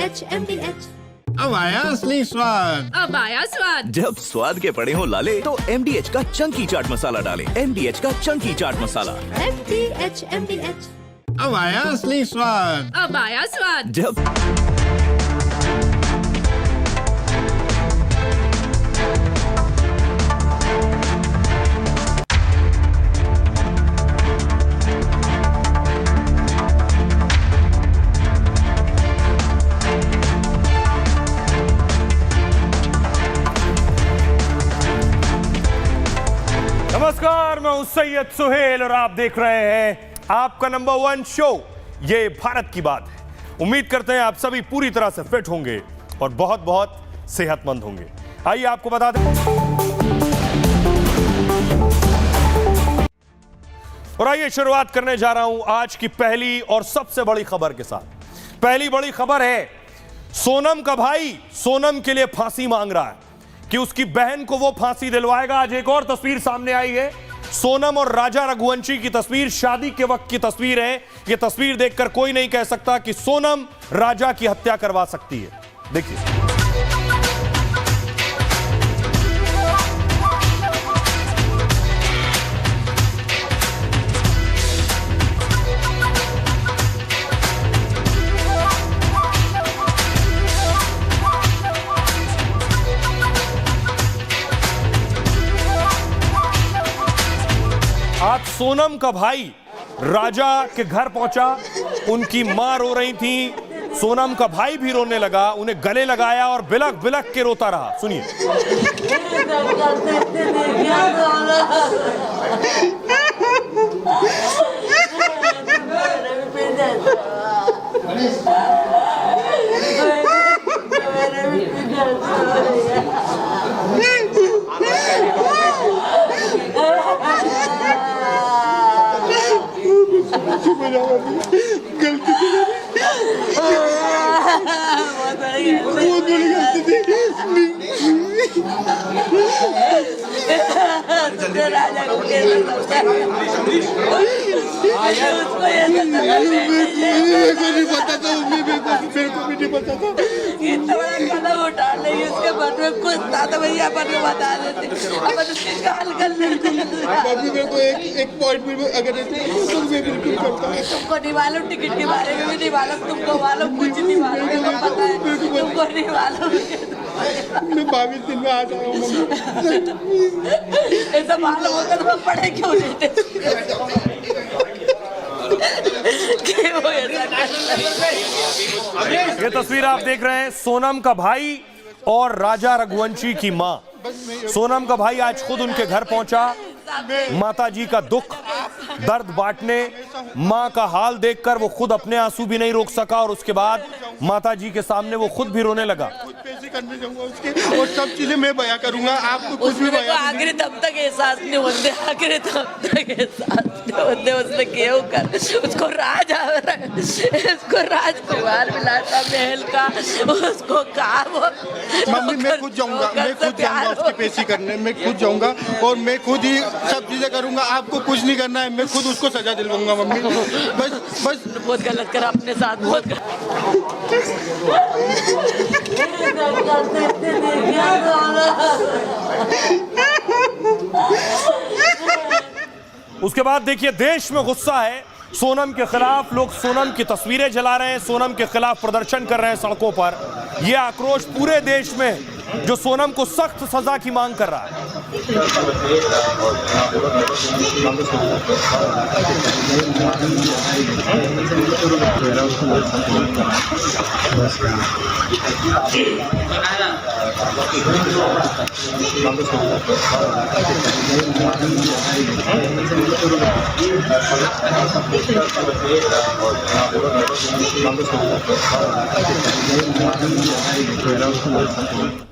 MDH अब आया असली स्वाद। अब आया स्वाद। जब स्वाद के पड़े हो लाले तो MDH का चंकी चाट मसाला डालें। MDH का चंकी चाट मसाला। MDH अब आया असली स्वाद। अब आया स्वाद। जब नमस्कार, मैं हूं सैयद सुहेल और आप देख रहे हैं आपका नंबर 1 शो ये भारत की बात है। उम्मीद करते हैं आप सभी पूरी तरह से फिट होंगे और बहुत बहुत सेहतमंद होंगे। आइए आपको बता दें और आइए शुरुआत करने जा रहा हूं आज की पहली और सबसे बड़ी खबर के साथ। पहली बड़ी खबर है, सोनम का भाई सोनम के लिए फांसी मांग रहा है कि उसकी बहन को वो फांसी दिलवाएगा। आज एक और तस्वीर सामने आई है, सोनम और राजा रघुवंशी की तस्वीर, शादी के वक्त की तस्वीर है। ये तस्वीर देखकर कोई नहीं कह सकता कि सोनम राजा की हत्या करवा सकती है। देखिए, आज सोनम का भाई राजा के घर पहुंचा, उनकी मां रो रही थी, सोनम का भाई भी रोने लगा, उन्हें गले लगाया और बिलख बिलख के रोता रहा। सुनिए। राजा को नहीं पता था, मेरे को भी नहीं पता था। इतना बड़ा कदम उठा नहीं, उसके मन में कुछ था तो भैया अपन को बता देते, अपन उसकी हल कर लेते। अभी मेरे को एक पॉइंट भी अगर तो मैं बिल्कुल करता है। तुमको नहीं मालूम, टिकट के बारे में भी नहीं मालूम, तुमको मालूम, कुछ नहीं मालूम, तुमको पता है, तुमको नहीं मालूम। मैं 22 दिन में आ जाऊंगा। ऐसा मालूम होता तो मैं पढ़े क्यों लेते। ये तस्वीर आप देख रहे हैं, सोनम का भाई और राजा रघुवंशी की मां। सोनम का भाई आज खुद उनके घर पहुंचा, माता जी का दुख दर्द बांटने, मां का हाल देखकर वो खुद अपने आंसू भी नहीं रोक सका और उसके बाद माता जी के सामने वो खुद भी रोने लगा। करने जाऊंगा उसके और सब चीजें मैं बयां करूंगा, आपको कुछ भी बयां आखिरी तब तक एहसास नहीं होते, आखिरी तब तक एहसास नहीं होते। उसने क्यों कर, उसको राजकुमार मिलाता महल का, उसको कहा वो मम्मी मैं खुद जाऊंगा, उसकी पेशी करने, मैं खुद जाऊंगा और मैं खुद ही सब चीजें करूंगा। आपको कुछ नहीं करना है, मैं खुद उसको सजा दिलवाऊंगा मम्मी। बस बहुत गलत करा अपने साथ, बहुत उसके बाद देखिए, देश में गुस्सा है सोनम के खिलाफ। लोग सोनम की तस्वीरें जला रहे हैं, सोनम के खिलाफ प्रदर्शन कर रहे हैं सड़कों पर। यह आक्रोश पूरे देश में जो सोनम को सख्त सजा की मांग कर रहा है।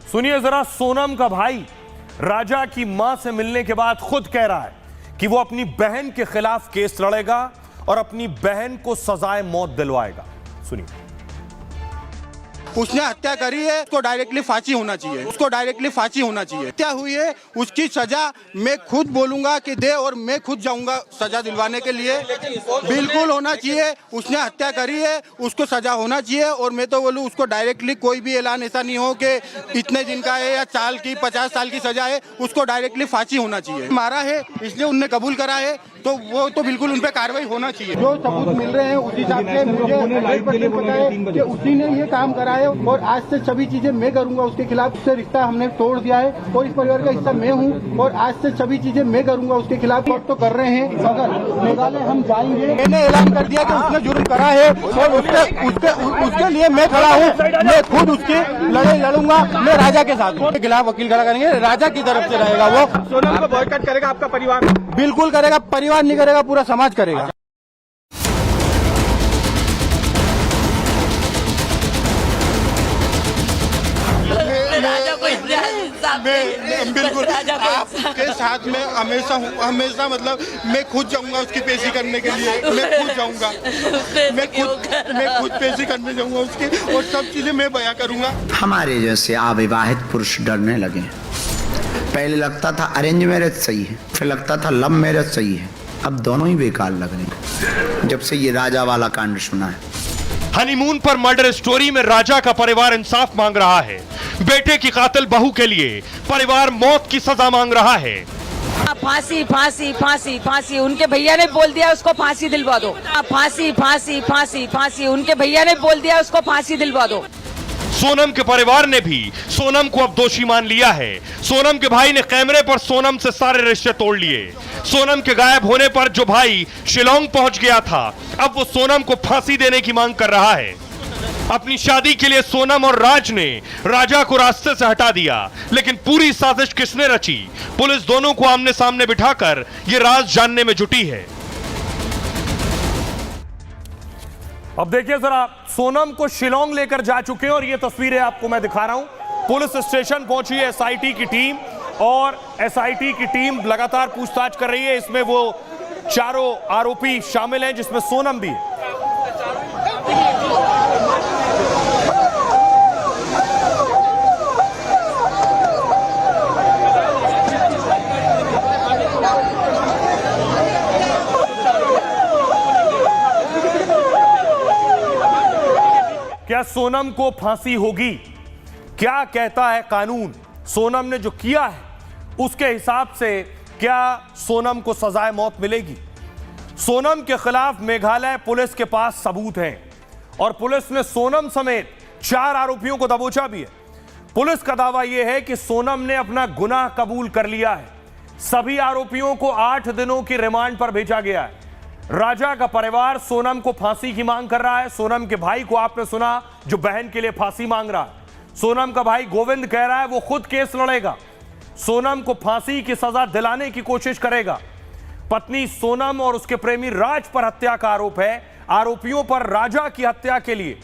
सुनिए जरा, सोनम का भाई राजा की मां से मिलने के बाद खुद कह रहा है कि वो अपनी बहन के खिलाफ केस लड़ेगा और अपनी बहन को सजाए मौत दिलवाएगा। सुनिए। उसने हत्या करी है, उसको डायरेक्टली फांसी होना चाहिए, उसको डायरेक्टली फांसी होना चाहिए। हत्या हुई है, उसकी सजा मैं खुद बोलूंगा कि दे और मैं खुद जाऊंगा सजा दिलवाने के लिए। बिल्कुल होना चाहिए। उसने हत्या करी है, उसको सजा होना चाहिए। और मैं तो बोलूँ उसको डायरेक्टली कोई भी ऐलान ऐसा नहीं हो कि इतने दिन का है या साल की 50 साल की सजा है, उसको डायरेक्टली फांसी होना चाहिए। मारा है इसलिए उनने कबूल करा है, तो वो तो बिल्कुल उन पे कार्रवाई होना चाहिए। जो सबूत मिल रहे हैं उस हिसाब से मुझे 100% पता है कि उसी ने ये काम करा है और आज से सभी चीजें मैं करूंगा उसके खिलाफ। उससे रिश्ता हमने तोड़ दिया है और इस परिवार का हिस्सा मैं हूँ और आज से सभी चीजें मैं करूंगा उसके खिलाफ। तो कर रहे हैं, अगर मेघालय हम जाएंगे, मैंने ऐलान कर दिया कि उसने जुर्म करा है और उसके लिए मैं खड़ा हूँ। मैं खुद उसकी लड़ाई लड़ूंगा। मैं राजा के साथ उसके खिलाफ वकील खड़ा करेंगे, राजा की तरफ से रहेगा वो। सोनम को बॉयकॉट करेगा आपका परिवार? बिल्कुल करेगा, परिवार नहीं करेगा, पूरा समाज करेगा। राजा को इंसाफ बिल्कुल राजा को आपके साथ में हमेशा हूँ, हमेशा। मतलब मैं खुद जाऊंगा उसकी पेशी करने के लिए। मैं खुद जाऊंगा, मैं खुद पेशी करने जाऊंगा उसकी और सब चीजें मैं बयां करूंगा। हमारे जैसे अविवाहित पुरुष डरने लगे। पहले लगता था अरेंज मैरिज सही है, फिर लगता था लव मैरिज सही है, अब दोनों ही बेकार लग रहे हैं जब से ये राजा वाला कांड सुना है। हनीमून पर मर्डर स्टोरी में राजा का परिवार इंसाफ मांग रहा है। बेटे की कातिल बहू के लिए परिवार मौत की सजा मांग रहा है। फांसी फांसी फांसी फांसी, उनके भैया ने बोल दिया उसको फांसी दिलवा दो। फांसी फांसी फांसी फांसी, उनके भैया ने बोल दिया उसको फांसी दिलवा दो। सोनम के परिवार ने भी सोनम को अब दोषी मान लिया है। सोनम के भाई ने कैमरे पर सोनम से सारे रिश्ते तोड़ लिए। सोनम के गायब होने पर जो भाई शिलोंग पहुंच गया था, अब वो सोनम को फांसी देने की मांग कर रहा है। अपनी शादी के लिए सोनम और राज ने राजा को रास्ते से हटा दिया, लेकिन पूरी साजिश किसने रची? पुलिस दोनों को आमने सामने बिठाकर ये राज जानने में जुटी है। अब देखिए जरा, सोनम को शिलोंग लेकर जा चुके हैं और ये तस्वीरें आपको मैं दिखा रहा हूं। पुलिस स्टेशन पहुंची है एसआईटी की टीम और एसआईटी की टीम लगातार पूछताछ कर रही है। इसमें वो चारों आरोपी शामिल हैं जिसमें सोनम भी है। क्या सोनम को फांसी होगी? क्या कहता है कानून? सोनम ने जो किया है उसके हिसाब से क्या सोनम को सजाए मौत मिलेगी? सोनम के खिलाफ मेघालय पुलिस के पास सबूत हैं और पुलिस ने सोनम समेत 4 आरोपियों को दबोचा भी है। पुलिस का दावा यह है कि सोनम ने अपना गुनाह कबूल कर लिया है। सभी आरोपियों को 8 दिनों की रिमांड पर भेजा गया है। राजा का परिवार सोनम को फांसी की मांग कर रहा है। सोनम के भाई को आपने सुना, जो बहन के लिए फांसी मांग रहा है। सोनम का भाई गोविंद कह रहा है वो खुद केस लड़ेगा, सोनम को फांसी की सजा दिलाने की कोशिश करेगा। पत्नी सोनम और उसके प्रेमी राज पर हत्या का आरोप है। आरोपियों पर राजा की हत्या के लिए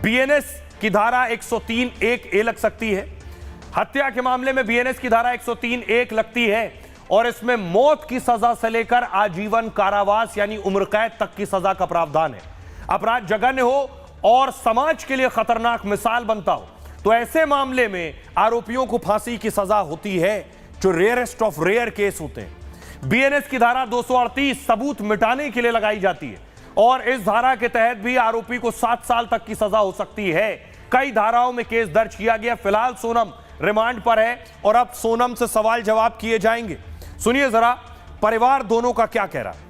बीएनएस की धारा 103(1)(a) लग सकती है। हत्या के मामले में बीएनएस की धारा 103(1) लगती है और इसमें मौत की सजा से लेकर आजीवन कारावास यानी उम्र कैद तक की सजा का प्रावधान है। अपराध जघन्य हो और समाज के लिए खतरनाक मिसाल बनता हो तो ऐसे मामले में आरोपियों को फांसी की सजा होती है, जो रेयरेस्ट ऑफ रेयर केस होते हैं। बीएनएस की धारा 238 सबूत मिटाने के लिए लगाई जाती है और इस धारा के तहत भी आरोपी को 7 साल तक की सजा हो सकती है। कई धाराओं में केस दर्ज किया गया। फिलहाल सोनम रिमांड पर है और अब सोनम से सवाल जवाब किए जाएंगे। सुनिए जरा परिवार दोनों का क्या कह रहा है।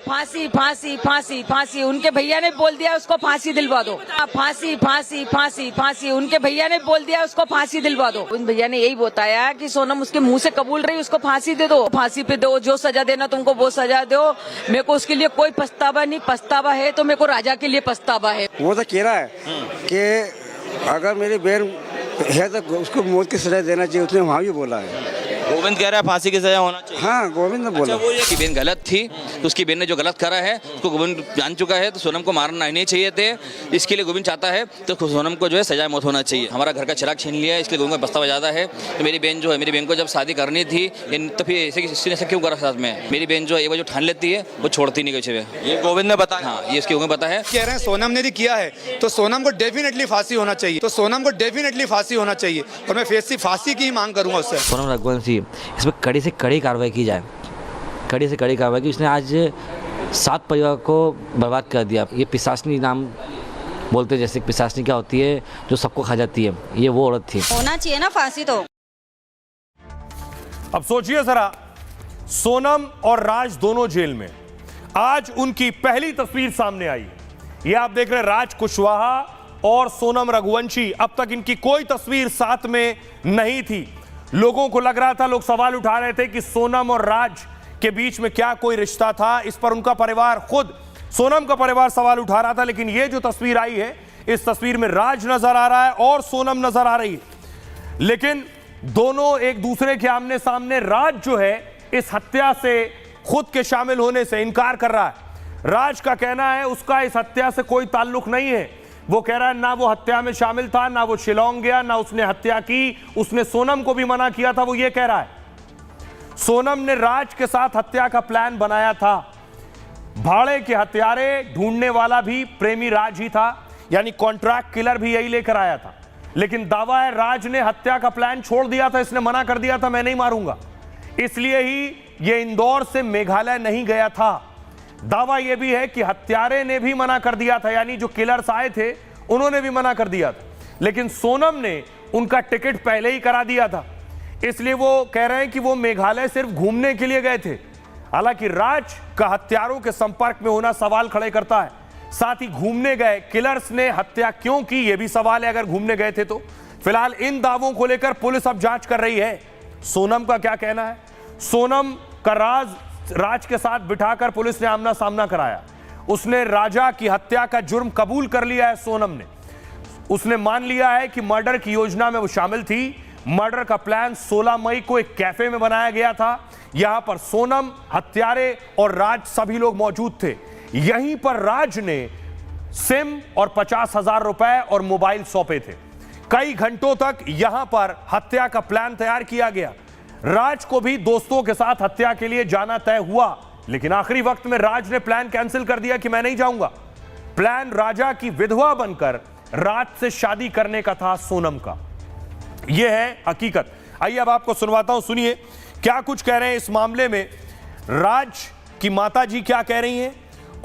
फांसी फांसी फांसी फांसी, उनके भैया ने बोल दिया उसको फांसी दिलवा दो। फांसी फांसी फांसी फांसी, उनके भैया ने बोल दिया उसको फांसी दिलवा दो। उन भैया ने यही बताया कि सोनम उसके मुंह से कबूल रही, उसको फांसी दे दो, फांसी पे दो, जो सजा देना तुमको वो सजा दो। मेरे को उसके लिए कोई पछतावा नहीं, पछतावा है तो मेरे को राजा के लिए पछतावा है। वो तो कह रहा है कि अगर मेरी बहन है तो उसको मौत की सजा देना चाहिए, उसने वहाँ भी बोला है। गोविंद कह रहा है फांसी की सजा होना चाहिए। हाँ गोविंद ने बोला। वो ये कि बहन गलत थी तो उसकी बहन ने जो गलत करा है उसको गोविंद जान चुका है, तो सोनम को मारना नहीं चाहिए थे। इसके लिए गोविंद चाहता है तो सोनम को जो है सजा मौत होना चाहिए। हमारा घर का चिराग छीन लिया है, इसलिए गोविंद का पछतावा ज़्यादा है। तो मेरी बहन जो है, मेरी बहन को जब शादी करनी थी तो फिर ऐसे क्यों करा साथ में। मेरी बहन जो है एक बार जो ठान लेती है वो छोड़ती नहीं कुछ भी। ये गोविंद ने बताया। हाँ, ये इसके गोविंद पता है। कह रहे हैं सोनम ने भी किया है तो सोनम को डेफिनेटली फांसी होना चाहिए, तो सोनम को डेफिनेटली फांसी होना चाहिए और मैं फांसी की ही मांग करूंगा उससे। सोनम रघुवंशी इस पर कड़ी से कड़ी कार्रवाई की जाए, कड़ी से कड़ी कार्रवाई की। उसने आज 7 परिवार को बर्बाद कर दिया। ये पिशाचनी नाम बोलते, जैसे पिशाचनी क्या होती है जो सबको खा जाती है, ये वो औरत थी। होना चाहिए ना फांसी। तो अब सोचिए जरा, सोनम और राज दोनों जेल में। आज उनकी पहली तस्वीर सामने आई। ये आप देख रहे हैं राज कुशवाहा और सोनम रघुवंशी। अब तक इनकी कोई तस्वीर साथ में नहीं थी। लोगों को लग रहा था, लोग सवाल उठा रहे थे कि सोनम और राज के बीच में क्या कोई रिश्ता था। इस पर उनका परिवार, खुद सोनम का परिवार सवाल उठा रहा था। लेकिन ये जो तस्वीर आई है, इस तस्वीर में राज नजर आ रहा है और सोनम नजर आ रही है, लेकिन दोनों एक दूसरे के आमने सामने। राज जो है इस हत्या से, खुद के शामिल होने से इनकार कर रहा है। राज का कहना है उसका इस हत्या से कोई ताल्लुक नहीं है। वो कह रहा है ना वो हत्या में शामिल था, ना वो शिलोंग गया, ना उसने हत्या की। उसने सोनम को भी मना किया था, वो ये कह रहा है। सोनम ने राज के साथ हत्या का प्लान बनाया था। भाड़े के हत्यारे ढूंढने वाला भी प्रेमी राज ही था, यानी कॉन्ट्रैक्ट किलर भी यही लेकर आया था। लेकिन दावा है राज ने हत्या का प्लान छोड़ दिया था, इसने मना कर दिया था मैं नहीं मारूंगा। इसलिए ही ये इंदौर से मेघालय नहीं गया था। दावा यह भी है कि हत्यारे ने भी मना कर दिया था, यानी जो किलर्स आए थे उन्होंने भी मना कर दिया था। लेकिन सोनम ने उनका टिकट पहले ही करा दिया था, इसलिए वो कह रहे हैं कि वो मेघालय सिर्फ घूमने के लिए गए थे। हालांकि राज का हत्यारों के संपर्क में होना सवाल खड़े करता है। साथ ही घूमने गए किलर्स ने हत्या क्यों की, यह भी सवाल है अगर घूमने गए थे तो। फिलहाल इन दावों को लेकर पुलिस अब जांच कर रही है। सोनम का क्या कहना है? सोनम का राज के साथ बिठाकर पुलिस ने आमना सामना कराया। उसने राजा की हत्या का जुर्म कबूल कर लिया है। सोनम ने, उसने मान लिया है कि मर्डर की योजना में वो शामिल थी। मर्डर का प्लान 16 मई को एक कैफे में बनाया गया था। यहां पर सोनम, हत्यारे और राज सभी लोग मौजूद थे। यहीं पर राज ने सिम और 50,000 रुपए और मोबाइल सौंपे थे। कई घंटों तक यहां पर हत्या का प्लान तैयार किया गया। राज को भी दोस्तों के साथ हत्या के लिए जाना तय हुआ, लेकिन आखिरी वक्त में राज ने प्लान कैंसिल कर दिया कि मैं नहीं जाऊंगा। प्लान राजा की विधवा बनकर राज से शादी करने का था सोनम का। यह है हकीकत। आइए अब आपको सुनवाता हूं, सुनिए क्या कुछ कह रहे हैं इस मामले में। राज की माताजी क्या कह रही हैं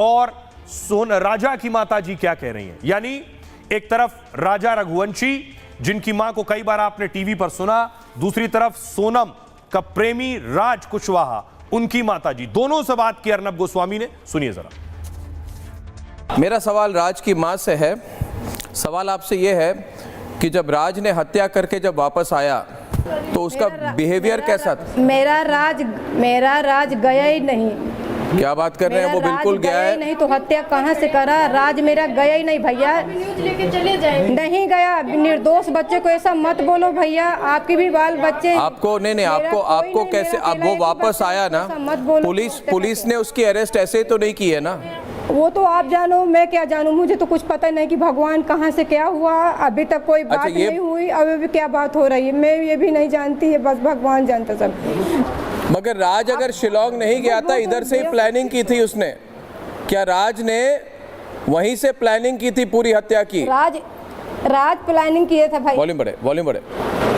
और राजा की माताजी क्या कह रही हैं। यानी एक तरफ राजा रघुवंशी, जिनकी मां को कई बार आपने टीवी पर सुना, दूसरी तरफ सोनम का प्रेमी राज कुशवाहा, उनकी माताजी। दोनों से बात की अर्नब गोस्वामी ने, सुनिए जरा। मेरा सवाल राज की मां से है। सवाल आपसे यह है कि जब राज ने हत्या करके जब वापस आया तो उसका बिहेवियर कैसा था? मेरा राज गया ही नहीं। क्या बात कर रहे हैं? वो बिल्कुल गया है नहीं तो हत्या कहां से करा? राज मेरा गया ही नहीं भैया, लेके चले जाए। नहीं गया। निर्दोष बच्चे को ऐसा मत बोलो भैया, आपके भी बाल बच्चे। आपको नहीं आपको कैसे, अब वो वापस आया ना, पुलिस ने उसकी अरेस्ट ऐसे तो नहीं की है ना? वो तो आप जानो, मैं क्या जानूं, मुझे तो कुछ पता नहीं कि भगवान कहां से क्या हुआ। अभी तक कोई बात नहीं हुई, अभी भी क्या बात हो रही है मैं ये भी नहीं जानती है, बस भगवान जानता सब। मगर राज अगर शिलोंग नहीं गया था, इधर से ही प्लानिंग की थी उसने? क्या राज ने वहीं से प्लानिंग की थी पूरी हत्या की? राज प्लानिंग किया था भाई। वॉल्यूम बढ़े।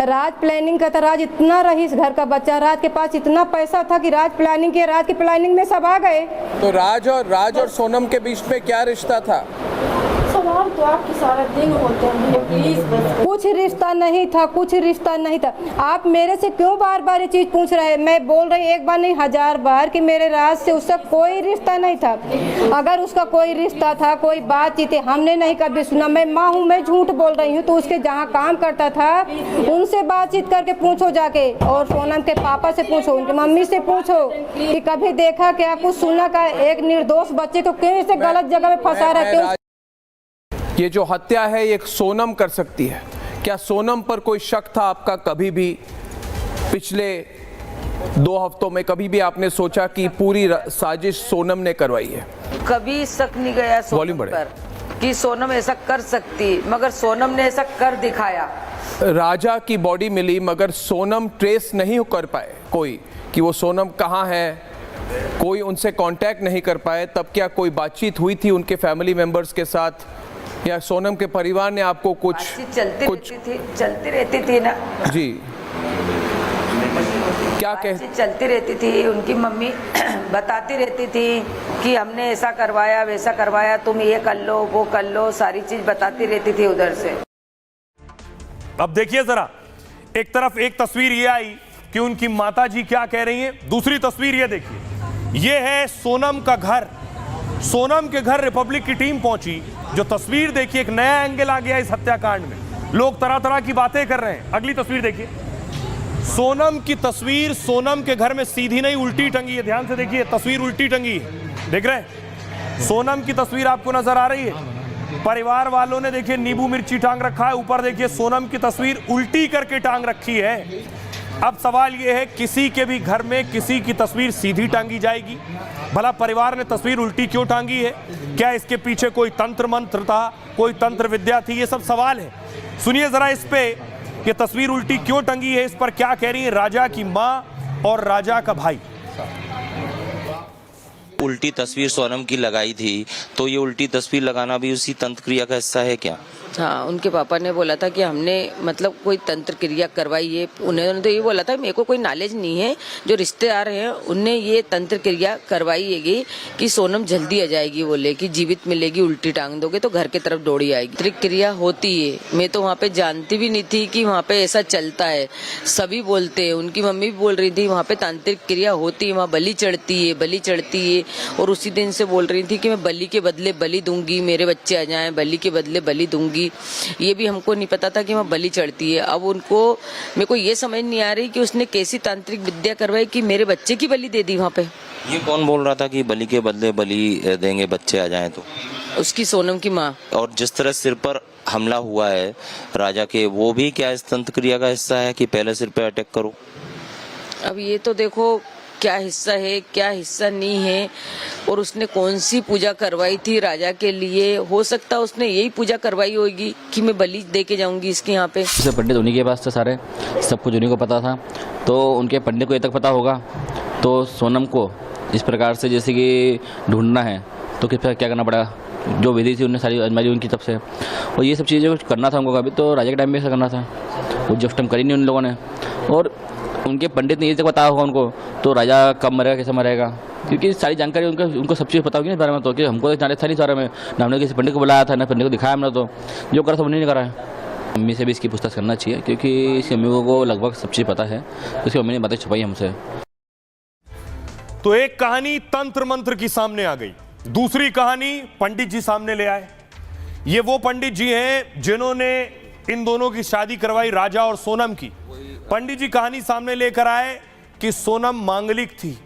राज प्लानिंग का था। राज इतना रईस घर का बच्चा, राज के पास इतना पैसा था कि राज प्लानिंग किया। राज की प्लानिंग में सब आ गए। तो राज और सोनम के बीच में क्या रिश्ता था? सवाल तो आपके सारा दिन होते हैं प्लीज। कुछ रिश्ता नहीं था। आप मेरे से क्यों बार बार ये चीज पूछ रहे हैं? मैं बोल रही एक बार नहीं 1000 बार कि मेरे राज से उसका कोई रिश्ता नहीं था। अगर उसका कोई रिश्ता था, कोई बातचीत हमने नहीं कभी सुना। मैं माँ हूँ, मैं झूठ बोल रही हूँ? तो उसके जहाँ काम करता था उनसे बातचीत करके पूछो जाके, और सोनम के पापा से पूछो, उनकी मम्मी से पूछो कि कभी देखा क्या, कुछ सुना का? एक निर्दोष बच्चे को क्यों इसे गलत जगह में फंसा रहा है? ये जो हत्या है ये सोनम कर सकती है क्या? सोनम पर कोई शक था आपका कभी भी पिछले 2 हफ्तों में कभी भी आपने सोचा कि पूरी साजिश सोनम ने करवाई है? कभी शक नहीं गया वॉल्यूम सोनम बढ़े। पर कि सोनम ऐसा कर सकती, मगर सोनम ने ऐसा कर दिखाया। राजा की बॉडी मिली मगर सोनम ट्रेस नहीं कर पाए कोई कि वो सोनम कहाँ है, कोई उनसे कांटेक्ट नहीं कर पाए। तब क्या कोई बातचीत हुई थी उनके फैमिली मेंबर्स के साथ, या सोनम के परिवार ने आपको कुछ चलती रहती थी ना जी? क्या चलती रहती थी, उनकी मम्मी बताती रहती थी कि हमने ऐसा करवाया वैसा करवाया, तुम ये कर लो वो कर लो, सारी चीज बताती रहती थी उधर से। अब देखिए जरा, एक तरफ एक तस्वीर ये आई कि उनकी माता जी क्या कह रही हैं, दूसरी तस्वीर ये देखिए, ये है सोनम का घर। सोनम के घर रिपब्लिक की टीम पहुंची। जो तस्वीर देखिए, एक नया एंगल आ गया इस हत्याकांड में, लोग तरह तरह की बातें कर रहे हैं। अगली तस्वीर देखिए, सोनम की तस्वीर सोनम के घर में सीधी नहीं उल्टी टंगी है। ध्यान से देखिए, तस्वीर उल्टी टंगी है, देख रहे हैं? सोनम की तस्वीर आपको नजर आ रही है। परिवार वालों ने देखिए नींबू मिर्ची टांग रखा है, ऊपर देखिए सोनम की तस्वीर उल्टी करके टांग रखी है। अब सवाल यह है, किसी के भी घर में किसी की तस्वीर सीधी टांगी जाएगी? भला परिवार ने तस्वीर उल्टी क्यों टांगी है? क्या इसके पीछे कोई तंत्र मंत्र था, कोई तंत्र विद्या थी? ये सब सवाल है। सुनिए जरा इस पे, ये तस्वीर उल्टी क्यों टंगी है, इस पर क्या कह रही है राजा की मां और राजा का भाई। उल्टी तस्वीर सोनम की लगाई थी, तो ये उल्टी तस्वीर लगाना भी उसी तंत्र क्रिया का हिस्सा है क्या? हाँ, उनके पापा ने बोला था कि हमने मतलब कोई तंत्र क्रिया करवाई है। उन्होंने तो ये बोला था, मेरे को कोई नॉलेज नहीं है, जो रिश्तेदार हैं उनने ये तंत्र क्रिया करवाई है कि सोनम जल्दी आ जाएगी, बोले कि जीवित मिलेगी, उल्टी टांग दोगे तो घर की तरफ दौड़ी आएगी। तंत्रिक क्रिया होती है, मैं तो वहाँ पे जानती भी नहीं थी कि वहाँ पे ऐसा चलता है। सभी बोलते हैं, उनकी मम्मी भी बोल रही थी वहाँ पे तांत्रिक क्रिया होती है, वहाँ बलि चढ़ती है, बलि चढ़ती है। और उसी दिन से बोल रही थी कि मैं बलि के बदले बलि दूंगी, मेरे बच्चे आ जाएं, बलि के बदले बलि दूंगी। ये भी हमको नहीं पता था कि वहाँ बलि चढ़ती है। अब उनको, मेरे को ये समझ नहीं आ रही कि उसने कैसी तांत्रिक विद्या करवाई कि मेरे बच्चे की बलि दे दी वहाँ पे। ये कौन बोल रहा था कि बलि के बदले बलि देंगे, बच्चे आ जाएं तो? उसकी सोनम की माँ। और जिस तरह सिर पर हमला हुआ है राजा के, वो भी क्या इस तंत्र क्रिया का हिस्सा है कि पहले सिर पे अटैक करो? अब ये तो देखो क्या हिस्सा है क्या हिस्सा नहीं है, और उसने कौन सी पूजा करवाई थी राजा के लिए। हो सकता है उसने यही पूजा करवाई होगी कि मैं बलि दे के जाऊंगी इसके यहाँ पे। जैसे पंडित उन्हीं के पास थे सारे, सब कुछ उन्हीं को पता था, तो उनके पंडित को ये तक पता होगा। तो सोनम को इस प्रकार से जैसे कि ढूंढना है तो किस प्रकार क्या करना पड़ेगा, जो विधि थी उन्हें सारी आजमाई उनकी तब से, और ये सब चीज़ें करना था उनको। कभी तो राजा के टाइम में ऐसा करना था, वो जस्ट टाइम करी नहीं उन लोगों ने। और उनके पंडित ने ये तक बताया होगा उनको तो राजा कब मरेगा, कैसे मरेगा, क्योंकि सारी जानकारी उनको सब चीज़ पता होगी इस बारे में। तो कि हमको तो था नहीं सारे में, ना हमने किसी पंडित को बुलाया था, ना पंडित को दिखाया हमने, तो जो करा था उन्होंने नहीं करा है। मम्मी से भी इसकी पूछताछ करना चाहिए, क्योंकि इसकी मम्मी को लगभग सब चीज़ पता है, तो इसकी मम्मी ने बातें छुपाई हमसे। तो एक कहानी तंत्र मंत्र की सामने आ गई, दूसरी कहानी पंडित जी सामने ले आए। ये वो पंडित जी हैं जिन्होंने इन दोनों की शादी करवाई, राजा और सोनम की। पंडित जी कहानी सामने लेकर आए कि सोनम मांगलिक थी,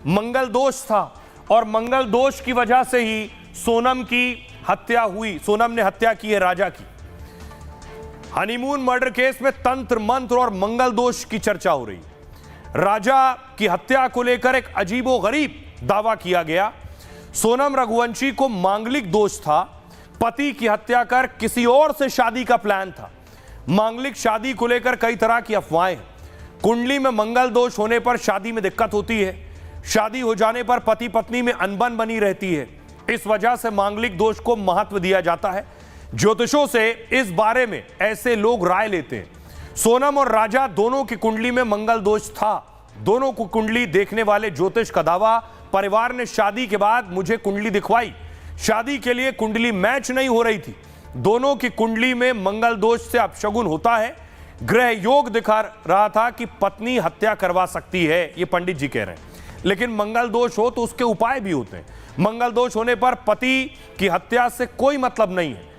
मंगल दोष था, और मंगल दोष की वजह से ही सोनम की हत्या हुई। सोनम ने हत्या की है राजा की। हनीमून मर्डर केस में तंत्र मंत्र और मंगल दोष की चर्चा हो रही। राजा की हत्या को लेकर एक अजीबोगरीब दावा किया गया। सोनम रघुवंशी को मांगलिक दोष था, पति की हत्या कर किसी और से शादी का प्लान था। मांगलिक शादी को लेकर कई तरह की अफवाहें। कुंडली में मंगल दोष होने पर शादी में दिक्कत होती है, शादी हो जाने पर पति पत्नी में अनबन बनी रहती है, इस वजह से मांगलिक दोष को महत्व दिया जाता है। ज्योतिषों से इस बारे में ऐसे लोग राय लेते हैं। सोनम और राजा दोनों की कुंडली में मंगल दोष था। दोनों को कुंडली देखने वाले ज्योतिष का दावा, परिवार ने शादी के बाद मुझे कुंडली दिखवाई, शादी के लिए कुंडली मैच नहीं हो रही थी, दोनों की कुंडली में मंगल दोष से अपशगुन होता है, ग्रह योग दिखा रहा था कि पत्नी हत्या करवा सकती है, ये पंडित जी कह रहे हैं। लेकिन मंगल दोष हो तो उसके उपाय भी होते हैं। मंगल दोष होने पर पति की हत्या से कोई मतलब नहीं है।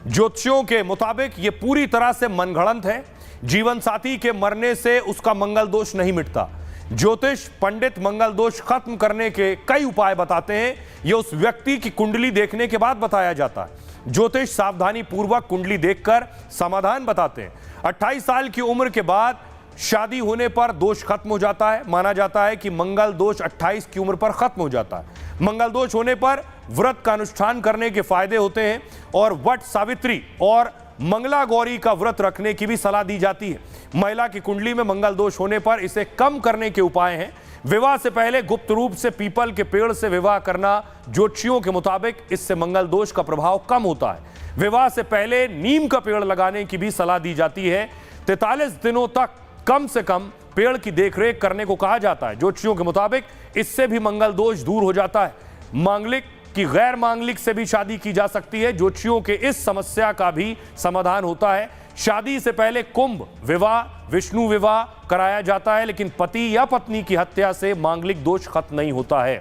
ज्योतिषियों के मुताबिक यह पूरी तरह से मनगढ़ंत है। जीवन साथी के मरने से उसका मंगल दोष नहीं मिटता। ज्योतिष पंडित मंगल दोष खत्म करने के कई उपाय बताते हैं, यह उस व्यक्ति की कुंडली देखने के बाद बताया जाता है। ज्योतिष सावधानी पूर्वक कुंडली देखकर समाधान बताते हैं। 28 साल की उम्र के बाद शादी होने पर दोष खत्म हो जाता है। माना जाता है कि मंगल दोष 28 की उम्र पर खत्म हो जाता है। मंगल दोष होने पर व्रत का अनुष्ठान करने के फायदे होते हैं और वट सावित्री और मंगला गौरी का व्रत रखने की भी सलाह दी जाती है। महिला की कुंडली में मंगल दोष होने पर इसे कम करने के उपाय हैं। विवाह से पहले गुप्त रूप से पीपल के पेड़ से विवाह करना ज्योतिषियों के मुताबिक इससे मंगल दोष का प्रभाव कम होता है। विवाह से पहले नीम का पेड़ लगाने की भी सलाह दी जाती है। 43 दिनों तक कम से कम पेड़ की देखरेख करने को कहा जाता है। ज्योतिषियों के मुताबिक इससे भी मंगल दोष दूर हो जाता है। मांगलिक की गैर मांगलिक से भी शादी की जा सकती है। ज्योतिषियों के इस समस्या का भी समाधान होता है। शादी से पहले कुंभ विवाह, विष्णु विवाह कराया जाता है, लेकिन पति या पत्नी की हत्या से मांगलिक दोष खत्म नहीं होता है।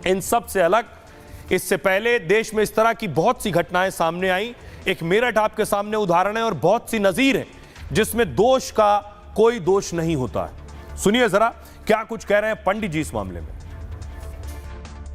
इन सब से अलग इससे पहले देश में इस तरह की बहुत सी घटनाएं सामने आई। एक मेरठ आपके सामने उदाहरण है और बहुत सी नजीर है जिसमें दोष का कोई दोष नहीं होता है। सुनिए जरा क्या कुछ कह रहे हैं पंडित जी इस मामले में।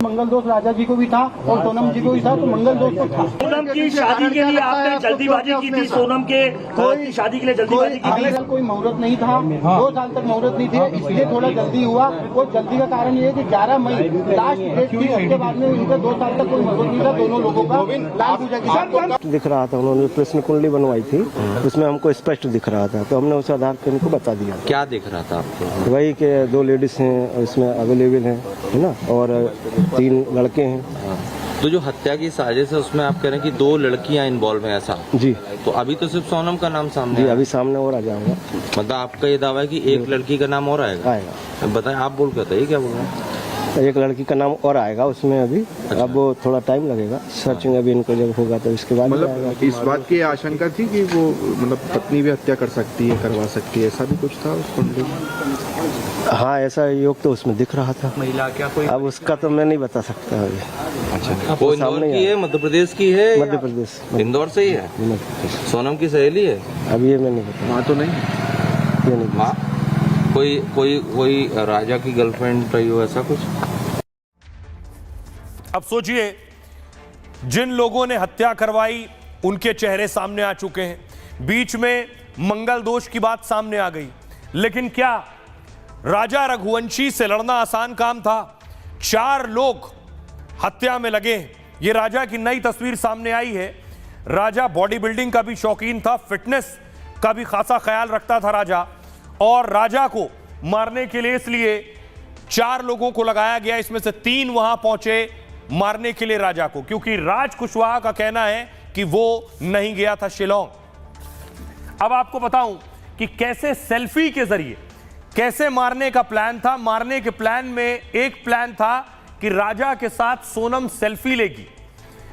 मंगल दोष राजा जी को भी था और सोनम जी को भी था, तो मंगल दोष तो था। सोनम की शादी के लिए आपने जल्दीबाजी की थी, सोनम के कोई शादी के लिए जल्दीबाजी की थी। कोई मुहूर्त नहीं था, 2 साल तक मुहूर्त नहीं थे, इसलिए थोड़ा जल्दी हुआ। वो जल्दी का कारण ये है कि 11 मई लास्ट डेट थी, उसके बाद में इनका 2 साल तक कोई मुहूर्त नहीं था दोनों लोगों का। लाल पूजा की दिख रहा था, उन्होंने प्रश्न कुंडली बनवाई थी, उसमें हमको स्पष्ट दिख रहा था, तो हमने उस आधार पर इनको बता दिया। क्या दिख रहा था आपको? वही के 2 लेडीज हैं इसमें अवेलेबल है ना, और 3 लड़के हैं। तो जो हत्या की साजिश है उसमें आप कह रहे हैं कि 2 लड़कियां इन्वॉल्व हैं, ऐसा? जी। तो अभी तो सिर्फ सोनम का नाम सामने जी, अभी सामने और आ जाऊंगा। मतलब आपका ये दावा है कि एक लड़की का नाम और आएगा? बताएं, आप बोल के बताइए क्या बोल रहे हैं। एक लड़की का नाम और आएगा उसमें अभी। अच्छा। अब वो थोड़ा टाइम लगेगा, सर्चिंग अभी इनको जब होगा तो इसके बाद मतलब इस बात की आशंका थी कि वो मतलब पत्नी भी हत्या कर सकती है, करवा सकती है, ऐसा भी कुछ था उस कुंडली में? हाँ, ऐसा योग तो उसमें दिख रहा था। महिला क्या कोई? अब उसका तो मैं नहीं बता सकता अभी। अच्छा, वो इंदौर की है, मध्य प्रदेश की है? मध्य प्रदेश। इंदौर से ही है? सोनम की सहेली है? अब ये मैं नहीं बता। माँ तो नहीं? ये नहीं। माँ कोई राजा की गर्लफ्रेंड रही हो, ऐसा कुछ? अब सोचिए, जिन लोगों ने हत्या करवाई उनके चेहरे सामने आ चुके हैं। बीच में मंगल दोष की बात सामने आ गई, लेकिन क्या राजा रघुवंशी से लड़ना आसान काम था? 4 लोग हत्या में लगे। ये राजा की नई तस्वीर सामने आई है। राजा बॉडी बिल्डिंग का भी शौकीन था, फिटनेस का भी खासा ख्याल रखता था राजा, और राजा को मारने के लिए इसलिए 4 लोगों को लगाया गया। इसमें से 3 वहां पहुंचे मारने के लिए राजा को, क्योंकि राज कुशवाहा का कहना है कि वो नहीं गया था शिलोंग। अब आपको बताऊं कि कैसे सेल्फी के जरिए कैसे मारने का प्लान था। मारने के प्लान में एक प्लान था कि राजा के साथ सोनम सेल्फी लेगी।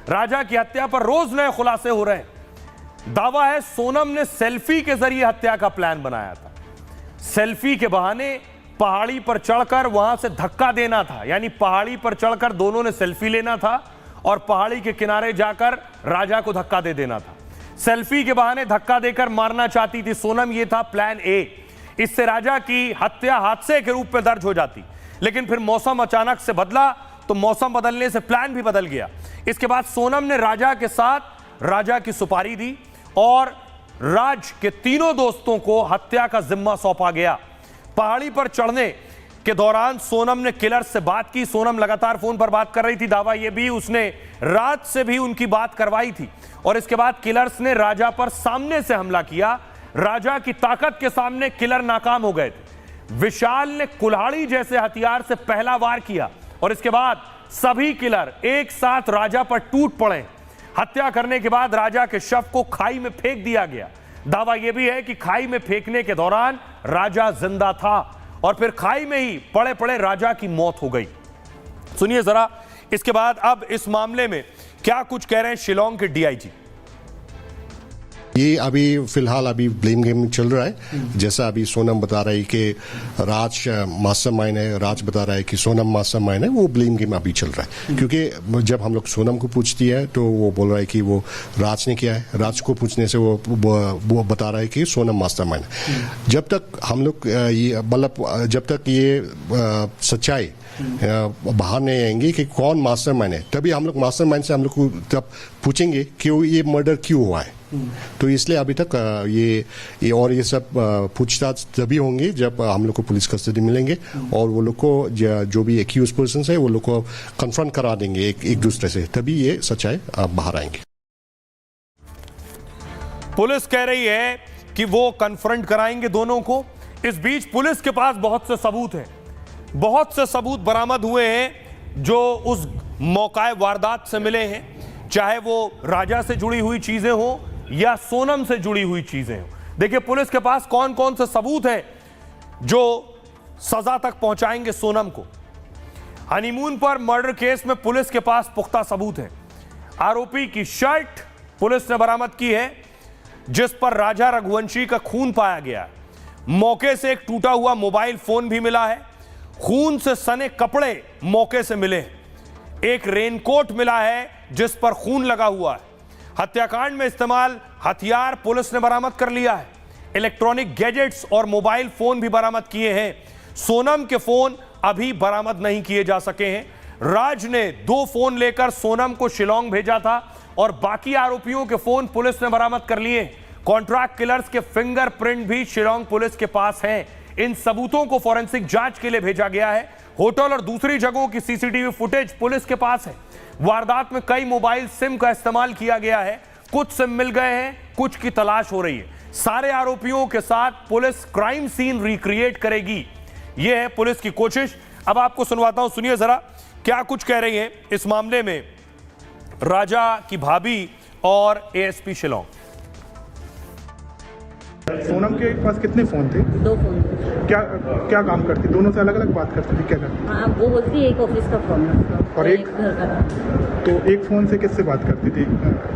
राजा की हत्या पर रोज नए खुलासे हो रहे हैं। दावा है सोनम ने सेल्फी के जरिए हत्या का प्लान बनाया था। सेल्फी के बहाने पहाड़ी पर चढ़कर वहां से धक्का देना था, यानी पहाड़ी पर चढ़कर दोनों ने सेल्फी लेना था और पहाड़ी के किनारे जाकर राजा को धक्का दे देना था। सेल्फी के बहाने धक्का देकर मारना चाहती थी सोनम, यह था प्लान ए। इससे राजा की हत्या हादसे के रूप में दर्ज हो जाती, लेकिन फिर मौसम अचानक से बदला, तो मौसम बदलने से प्लान भी बदल गया। इसके बाद सोनम ने राजा के साथ राजा की सुपारी दी और राज के 3 दोस्तों को हत्या का जिम्मा सौंपा गया। पहाड़ी पर चढ़ने के दौरान सोनम ने किलर से बात की। सोनम लगातार फोन पर बात कर रही थी। दावा यह भी उसने राज से भी उनकी बात करवाई थी, और इसके बाद किलर्स ने राजा पर सामने से हमला किया। राजा की ताकत के सामने किलर नाकाम हो गए थे। विशाल ने कुल्हाड़ी जैसे हथियार से पहला वार किया और इसके बाद सभी किलर एक साथ राजा पर टूट पड़े। हत्या करने के बाद राजा के शव को खाई में फेंक दिया गया। दावा यह भी है कि खाई में फेंकने के दौरान राजा जिंदा था और फिर खाई में ही पड़े पड़े राजा की मौत हो गई। सुनिए जरा इसके बाद अब इस मामले में क्या कुछ कह रहे हैं शिलोंग के डीआईजी। ये अभी फिलहाल अभी ब्लेम गेम चल रहा है। जैसा अभी सोनम बता रही कि राज मास्टरमाइंड है, राज बता रहा है कि सोनम मास्टरमाइंड है। वो ब्लेम गेम अभी चल रहा है, क्योंकि जब हम लोग सोनम को पूछती है तो वो बोल रहा है कि वो राज ने किया है। राज को पूछने से वो बता रहा है कि सोनम मास्टरमाइंड है। जब तक हम लोग मतलब जब तक ये सच्चाई बाहर नहीं आएंगी कि कौन मास्टरमाइंड है, तभी हम लोग मास्टरमाइंड से हम लोग को तब पूछेंगे कि ये मर्डर क्यों हुआ है। तो इसलिए अभी तक ये सब पूछताछ तभी होंगी जब हम लोग को पुलिस कस्टडी मिलेंगे और वो लोग को जो भी एक्यूज पर्सन है वो लोग को कन्फ्रंट करा देंगे एक दूसरे से, तभी ये सच्चाई बाहर आएंगे। पुलिस कह रही है कि वो कन्फ्रंट कराएंगे दोनों को। इस बीच पुलिस के पास बहुत से सबूत हैं, बहुत से सबूत बरामद हुए हैं जो उस मौका वारदात से मिले हैं, चाहे वो राजा से जुड़ी हुई चीजें हो या सोनम से जुड़ी हुई चीजें हो। देखिए पुलिस के पास कौन कौन से सबूत हैं जो सजा तक पहुंचाएंगे सोनम को। हनीमून पर मर्डर केस में पुलिस के पास पुख्ता सबूत हैं। आरोपी की शर्ट पुलिस ने बरामद की है जिस पर राजा रघुवंशी का खून पाया गया है। मौके से एक टूटा हुआ मोबाइल फोन भी मिला है। खून से सने कपड़े मौके से मिले हैं। एक रेनकोट मिला है जिस पर खून लगा हुआ है। हत्याकांड में इस्तेमाल हथियार पुलिस ने बरामद कर लिया है। इलेक्ट्रॉनिक गैजेट्स और मोबाइल फोन भी बरामद किए हैं। सोनम के फोन अभी बरामद नहीं किए जा सके हैं। राज ने 2 फोन लेकर सोनम को शिलोंग भेजा था और बाकी आरोपियों के फोन पुलिस ने बरामद कर लिए। कॉन्ट्रैक्ट किलर्स के फिंगरप्रिंट भी शिलोंग पुलिस के पास हैं। इन सबूतों को फॉरेंसिक जांच के लिए भेजा गया है। होटल और दूसरी जगहों की सीसीटीवी फुटेज पुलिस के पास है। वारदात में कई मोबाइल सिम का इस्तेमाल किया गया है। कुछ सिम मिल गए हैं, कुछ की तलाश हो रही है। सारे आरोपियों के साथ पुलिस क्राइम सीन रिक्रिएट करेगी, यह है पुलिस की कोशिश। अब आपको सुनवाता हूं, सुनिए जरा क्या कुछ कह रही है इस मामले में राजा की भाभी और एएसपी शिलोंग। सोनम के पास कितने फोन थे? 2 फोन थे। क्या काम करती? दोनों से अलग अलग बात करती थी? क्या करती? हाँ, वो बोलती है एक ऑफिस का फोन है और एक घर का था। तो एक फोन से किससे बात करती थी?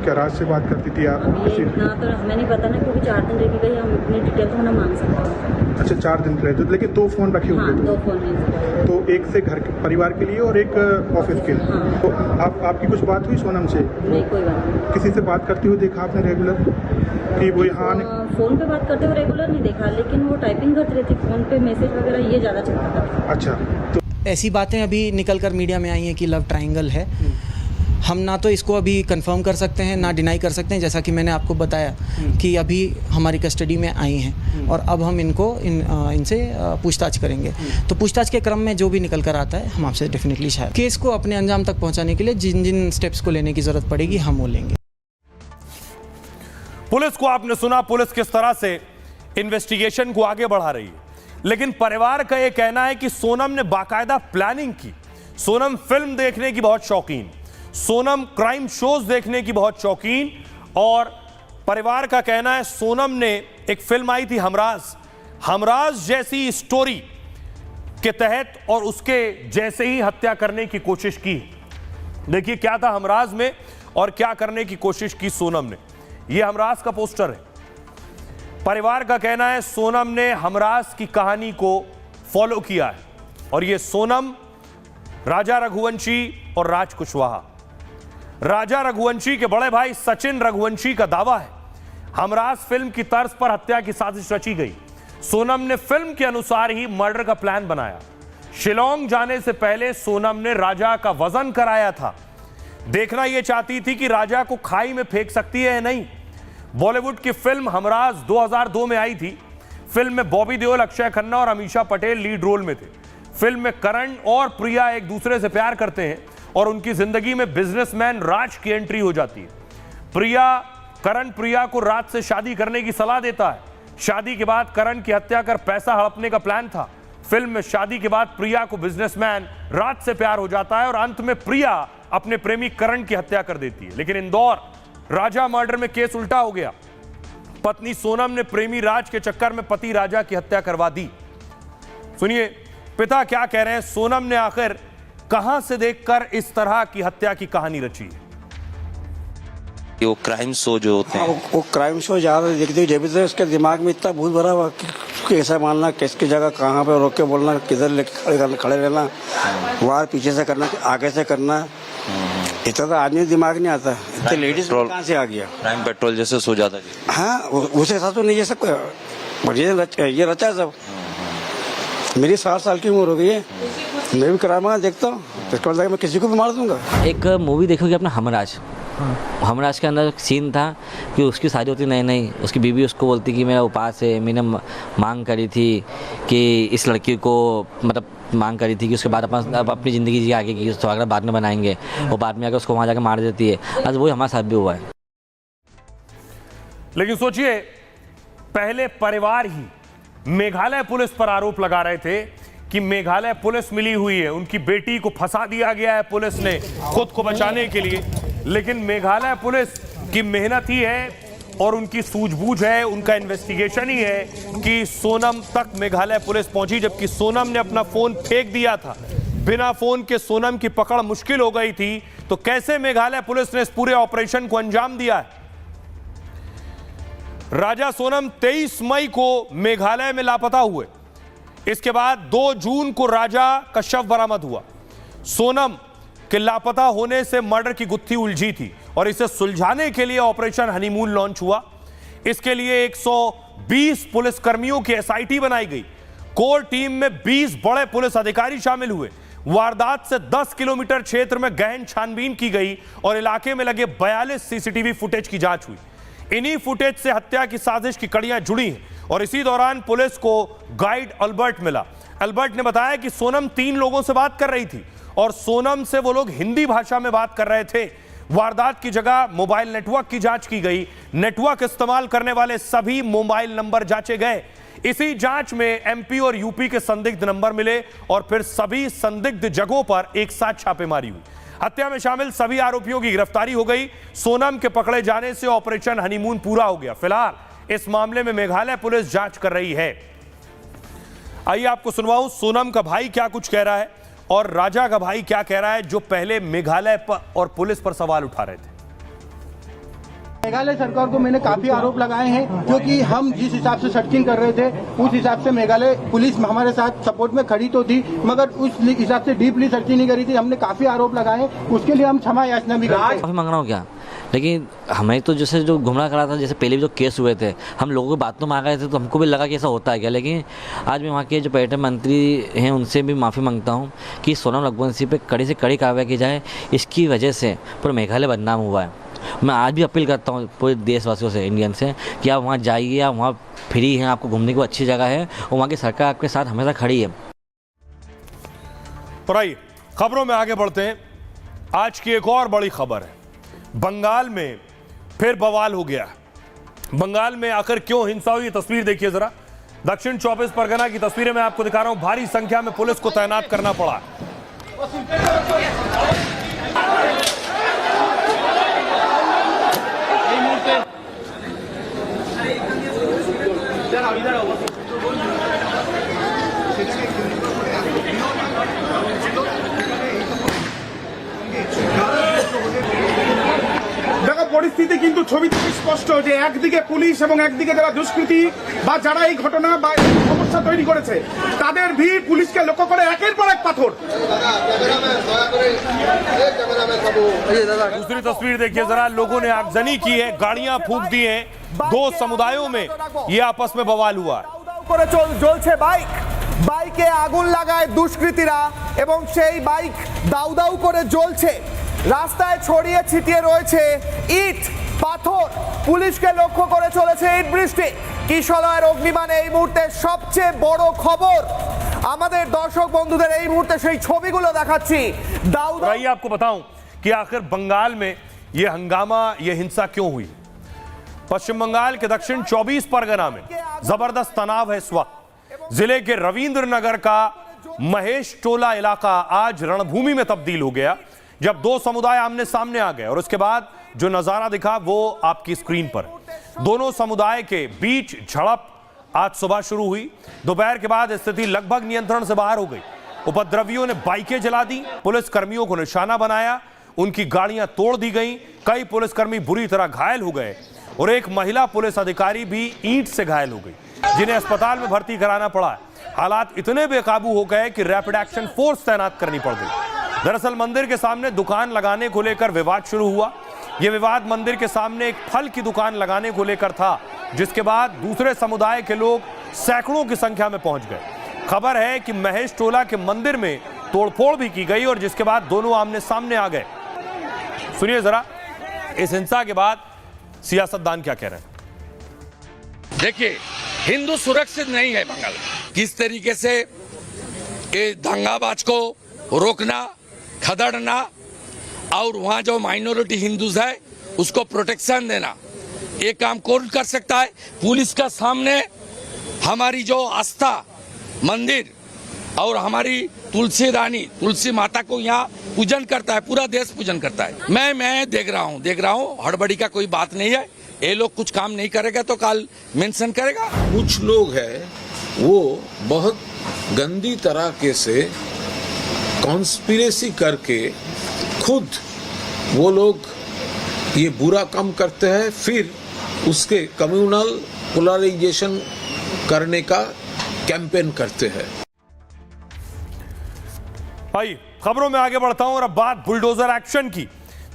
क्या राज से बात करती थी? आप अभी इतना तो हमें नहीं पता ना, क्योंकि 4 दिन रह गई, हम इतनी डिटेल तो ना मांग सकते हैं। अच्छा 4 दिन रहे थे, लेकिन 2 फोन रखे हुए थे। 2 फोन हैं। तो एक से घर परिवार के लिए और एक ऑफिस के लिए। तो आपकी कुछ बात हुई सोनम से? नहीं, कोई बात नहीं। किसी से बात करते हुए देखा आपने रेगुलर कि वो यहाँ फोन पे बात करते हुए रेगुलर नहीं देखा, लेकिन वो टाइपिंग करती रहती, फोन पे मैसेज वगैरह ये ज़्यादा चलता था। अच्छा, तो ऐसी बातें अभी निकल कर मीडिया में आई हैं कि लव ट्रायंगल है। हम ना तो इसको अभी कंफर्म कर सकते हैं ना डिनाई कर सकते हैं, जैसा कि मैंने आपको बताया कि अभी हमारी कस्टडी में आई हैं और अब हम इनसे पूछताछ करेंगे। तो पूछताछ के क्रम में जो भी निकल कर आता है हम आपसे डेफिनेटली शायद केस को अपने अंजाम तक पहुंचाने के लिए जिन जिन स्टेप्स को लेने की ज़रूरत पड़ेगी हम वो लेंगे। पुलिस को आपने सुना, पुलिस किस तरह से इन्वेस्टिगेशन को आगे बढ़ा रही है, लेकिन परिवार का यह कहना है कि सोनम ने बाकायदा प्लानिंग की। सोनम फिल्म देखने की बहुत शौकीन, सोनम क्राइम शोज देखने की बहुत शौकीन, और परिवार का कहना है सोनम ने एक फिल्म आई थी हमराज जैसी स्टोरी के तहत और उसके जैसे ही हत्या करने की कोशिश की। देखिए क्या था हमराज में और क्या करने की कोशिश की सोनम ने। यह हमराज का पोस्टर है। परिवार का कहना है सोनम ने हमराज की कहानी को फॉलो किया है और यह सोनम, राजा रघुवंशी और राज कुशवाहा। राजा रघुवंशी के बड़े भाई सचिन रघुवंशी का दावा है हमराज फिल्म की तर्ज पर हत्या की साजिश रची गई। सोनम ने फिल्म के अनुसार ही मर्डर का प्लान बनाया। शिलोंग जाने से पहले सोनम ने राजा का वजन कराया था। देखना यह चाहती थी कि राजा को खाई में फेंक सकती है या नहीं। बॉलीवुड की फिल्म हमराज 2002 में आई थी। फिल्म में बॉबी देओल, अक्षय खन्ना और अमीषा पटेल लीड रोल में थे। फिल्म में करण और प्रिया एक दूसरे से प्यार करते हैं और उनकी जिंदगी में बिजनेसमैन राज की एंट्री हो जाती है। करण प्रिया को राज से शादी करने की सलाह देता है। शादी के बाद करण की हत्या कर पैसा हड़पने का प्लान था। फिल्म में शादी के बाद प्रिया को बिजनेसमैन राज से प्यार हो जाता है और अंत में प्रिया अपने प्रेमी करण की हत्या कर देती है। लेकिन इंदौर राजा मर्डर में केस उल्टा हो गया। पत्नी सोनम ने प्रेमी राज के चक्कर में पति राजा की हत्या करवा दी। सुनिए पिता क्या कह रहे हैं, सोनम ने आखिर कहां से देखकर इस तरह की हत्या की कहानी रची। वो क्राइम शो जो होते हैं, वो क्राइम शो ज्यादा देखते जब से उसके दिमाग में इतना भूत भरा हुआ कैसा मानना, किसकी जगह कहाँ पे रोक के बोलना, किधर लेके खड़े रहना, वार पीछे से करना, आगे से करना, इतना तो आदमी दिमाग नहीं आता। इतने लेडीज कहाँ से आ गया? क्राइम पेट्रोल जैसे सो जाता है। हाँ उसे साथ तो नहीं ये सब ये रचा है सब। मेरी 60 साल की उम्र हो गई है, मैं भी क्राइम देखता हूँ, इसका मतलब मैं किसी को भी मार दूंगा। एक मूवी देखोगे अपना हमराज, हमारा इसके अंदर सीन था कि उसकी शादी होती नहीं, उसकी बीवी उसको बोलती कि मेरा उपास है, मैंने मांग करी थी कि इस लड़की को मतलब मांग करी थी कि उसके बाद अब अपनी ज़िंदगी जी आगे की स्वागत बाद में बनाएंगे, और बाद में आकर उसको वहाँ जाकर मार देती है। आज वही हमारे साथ भी हुआ है। लेकिन सोचिए, पहले परिवार ही मेघालय पुलिस पर आरोप लगा रहे थे कि मेघालय पुलिस मिली हुई है, उनकी बेटी को फंसा दिया गया है पुलिस ने खुद को बचाने के लिए। लेकिन मेघालय पुलिस की मेहनत ही है और उनकी सूझबूझ है, उनका इन्वेस्टिगेशन ही है कि सोनम तक मेघालय पुलिस पहुंची, जबकि सोनम ने अपना फोन फेंक दिया था। बिना फोन के सोनम की पकड़ मुश्किल हो गई थी, तो कैसे मेघालय पुलिस ने इस पूरे ऑपरेशन को अंजाम दिया है? राजा सोनम 23 मई को मेघालय में लापता हुए। इसके बाद 2 जून को राजा का शव बरामद हुआ। सोनम के लापता होने से मर्डर की गुत्थी उलझी थी और इसे सुलझाने के लिए ऑपरेशन हनीमून लॉन्च हुआ। इसके लिए 120 पुलिस कर्मियों की एसआईटी बनाई गई। कोर टीम में 20 बड़े पुलिस अधिकारी शामिल हुए। वारदात से 10 किलोमीटर क्षेत्र में गहन छानबीन की गई और इलाके में लगे 42 सीसीटीवी फुटेज की जांच हुई। इन्हीं फुटेज से हत्या की साजिश की कड़ियां जुड़ी हैं और इसी दौरान पुलिस को गाइड अल्बर्ट मिला। अल्बर्ट ने बताया कि सोनम 3 लोगों से बात कर रही थी और सोनम से वो लोग हिंदी भाषा में बात कर रहे थे। वारदात की जगह मोबाइल नेटवर्क की जांच की गई। नेटवर्क इस्तेमाल करने वाले सभी मोबाइल नंबर जांचे गए। इसी जांच में एमपी और यूपी के संदिग्ध नंबर मिले और फिर सभी संदिग्ध जगहों पर एक साथ छापेमारी हुई। हत्या में शामिल सभी आरोपियों की गिरफ्तारी हो गई। सोनम के पकड़े जाने से ऑपरेशन हनीमून पूरा हो गया। फिलहाल इस मामले में मेघालय पुलिस जांच कर रही है। आइए आपको सुनवाऊं सोनम का भाई क्या कुछ कह रहा है और राजा का भाई क्या कह रहा है, जो पहले मेघालय पर और पुलिस पर सवाल उठा रहे थे। मेघालय सरकार को मैंने काफी आरोप लगाए हैं, क्योंकि हम जिस हिसाब से सर्चिंग कर रहे थे उस हिसाब से मेघालय पुलिस हमारे साथ सपोर्ट में खड़ी तो थी, मगर उस हिसाब से डीपली सर्चिंग नहीं करी थी। हमने काफी आरोप लगाए, उसके लिए हम क्षमा याचना भी करते हैं। माफी मांग रहा हूँ क्या, लेकिन हमें तो जैसे जो गुमराह करा था, जैसे पहले भी जो केस हुए थे, हम लोगों को बात तो मांग रहे थे तो हमको भी लगा कि ऐसा होता है क्या। लेकिन आज मैं वहाँ के जो पर्यटन मंत्री हैं उनसे भी माफ़ी मांगता हूँ कि सोनम रघुवंशी पे कड़ी से कड़ी कार्रवाई की जाए। इसकी वजह से पूरा मेघालय बदनाम हुआ है। मैं आज भी अपील करता हूँ पूरे देशवासियों से, इंडियन से, कि आप वहाँ जाइए, आप वहाँ फ्री हैं, आपको घूमने की अच्छी जगह है और वहाँ की सरकार आपके साथ हमेशा खड़ी है। तो आइए खबरों में आगे बढ़ते हैं। आज की एक और बड़ी खबर है, बंगाल में फिर बवाल हो गया। बंगाल में आखिर क्यों हिंसा हुई, तस्वीर देखिए जरा। दक्षिण 24 परगना की तस्वीरें मैं आपको दिखा रहा हूं। भारी संख्या में पुलिस को तैनात करना पड़ा। দেখো পরিস্থিতি কিন্তু ছবি থেকে স্পষ্ট যে একদিকে পুলিশ এবং একদিকে যারা দুষ্কৃতী বা যারা এই ঘটনা বা সমস্যা তৈরি করেছে তাদের ভিড় পুলিশকে লক্ষ্য করে একের পর এক পাথর। दूसरी तस्वीर देखिए जरा, लोगों ने आगजनी की है, गाड़ियां फूंक दी हैं। 2 समुदायों में ये आपस में बवाल हुआ है। করে জ্বলছে বাইকে আগুন লাগায় দুষ্কৃতীরা এবং সেই বাইক দাউ দাউ করে জ্বলছে। রাস্তায় ছড়িয়ে ছিটিয়ে রয়েছে ইট পাথর। পুলিশকে লক্ষ্য করে চলেছে ইট বৃষ্টি। কিশলয়ের অগ্নিবাণ এই মুহূর্তে সবচেয়ে বড় খবর। আমাদের দর্শক বন্ধুদের এই মুহূর্তে সেই ছবিগুলো দেখাচ্ছি। দাউ आइए आपको बताऊं कि आखिर बंगाल में ये हंगामा, ये हिंसा क्यों हुई। पश्चिम बंगाल के दक्षिण 24 परगना में जबरदस्त तनाव है इस वक्त। जिले के रविंद्र नगर का महेश टोला इलाका आज रणभूमि में तब्दील हो गया, जब 2 समुदाय आमने सामने आ गए और उसके बाद जो नजारा दिखा वो आपकी स्क्रीन पर। दोनों समुदाय के बीच झड़प आज सुबह शुरू हुई। दोपहर के बाद स्थिति लगभग नियंत्रण से बाहर हो गई। उपद्रवियों ने बाइकें जला दी, पुलिस कर्मियों को निशाना बनाया, उनकी गाड़ियां तोड़ दी गईं। कई पुलिसकर्मी बुरी तरह घायल हो गए और एक महिला पुलिस अधिकारी भी ईंट से घायल हो गई, जिन्हें अस्पताल में भर्ती कराना पड़ा। हालात इतने बेकाबू हो गए कि रैपिड एक्शन फोर्स तैनात करनी पड़ गई। दरअसल मंदिर के सामने दुकान लगाने को लेकर विवाद शुरू हुआ। यह विवाद मंदिर के सामने एक फल की दुकान लगाने को लेकर था, जिसके बाद दूसरे समुदाय के लोग सैकड़ों की संख्या में पहुंच गए। खबर है कि महेश टोला के मंदिर में तोड़फोड़ भी की गई और जिसके बाद दोनों आमने सामने आ गए। सुनिए जरा, इस हिंसा के बाद सियासतदान क्या कह रहे हैं? देखिए, हिंदू सुरक्षित नहीं है बंगाल। किस तरीके से ये दंगाबाज को रोकना, खदेड़ना और वहाँ जो माइनॉरिटी हिंदूज है उसको प्रोटेक्शन देना, ये काम कौन कर सकता है? पुलिस का सामने हमारी जो आस्था मंदिर और हमारी तुलसी रानी, तुलसी माता को यहाँ पूजन करता है, पूरा देश पूजन करता है। मैं देख रहा हूँ, हड़बड़ी का कोई बात नहीं है। ये लोग कुछ काम नहीं करेगा तो कल मेंशन करेगा। कुछ लोग हैं वो बहुत गंदी तरीके से कॉन्स्पिरेसी करके खुद वो लोग ये बुरा काम करते हैं, फिर उसके कम्युनल पोलराइजेशन करने का कैंपेन करते हैं। भाई खबरों में आगे बढ़ता हूं और अब बात बुलडोजर एक्शन की।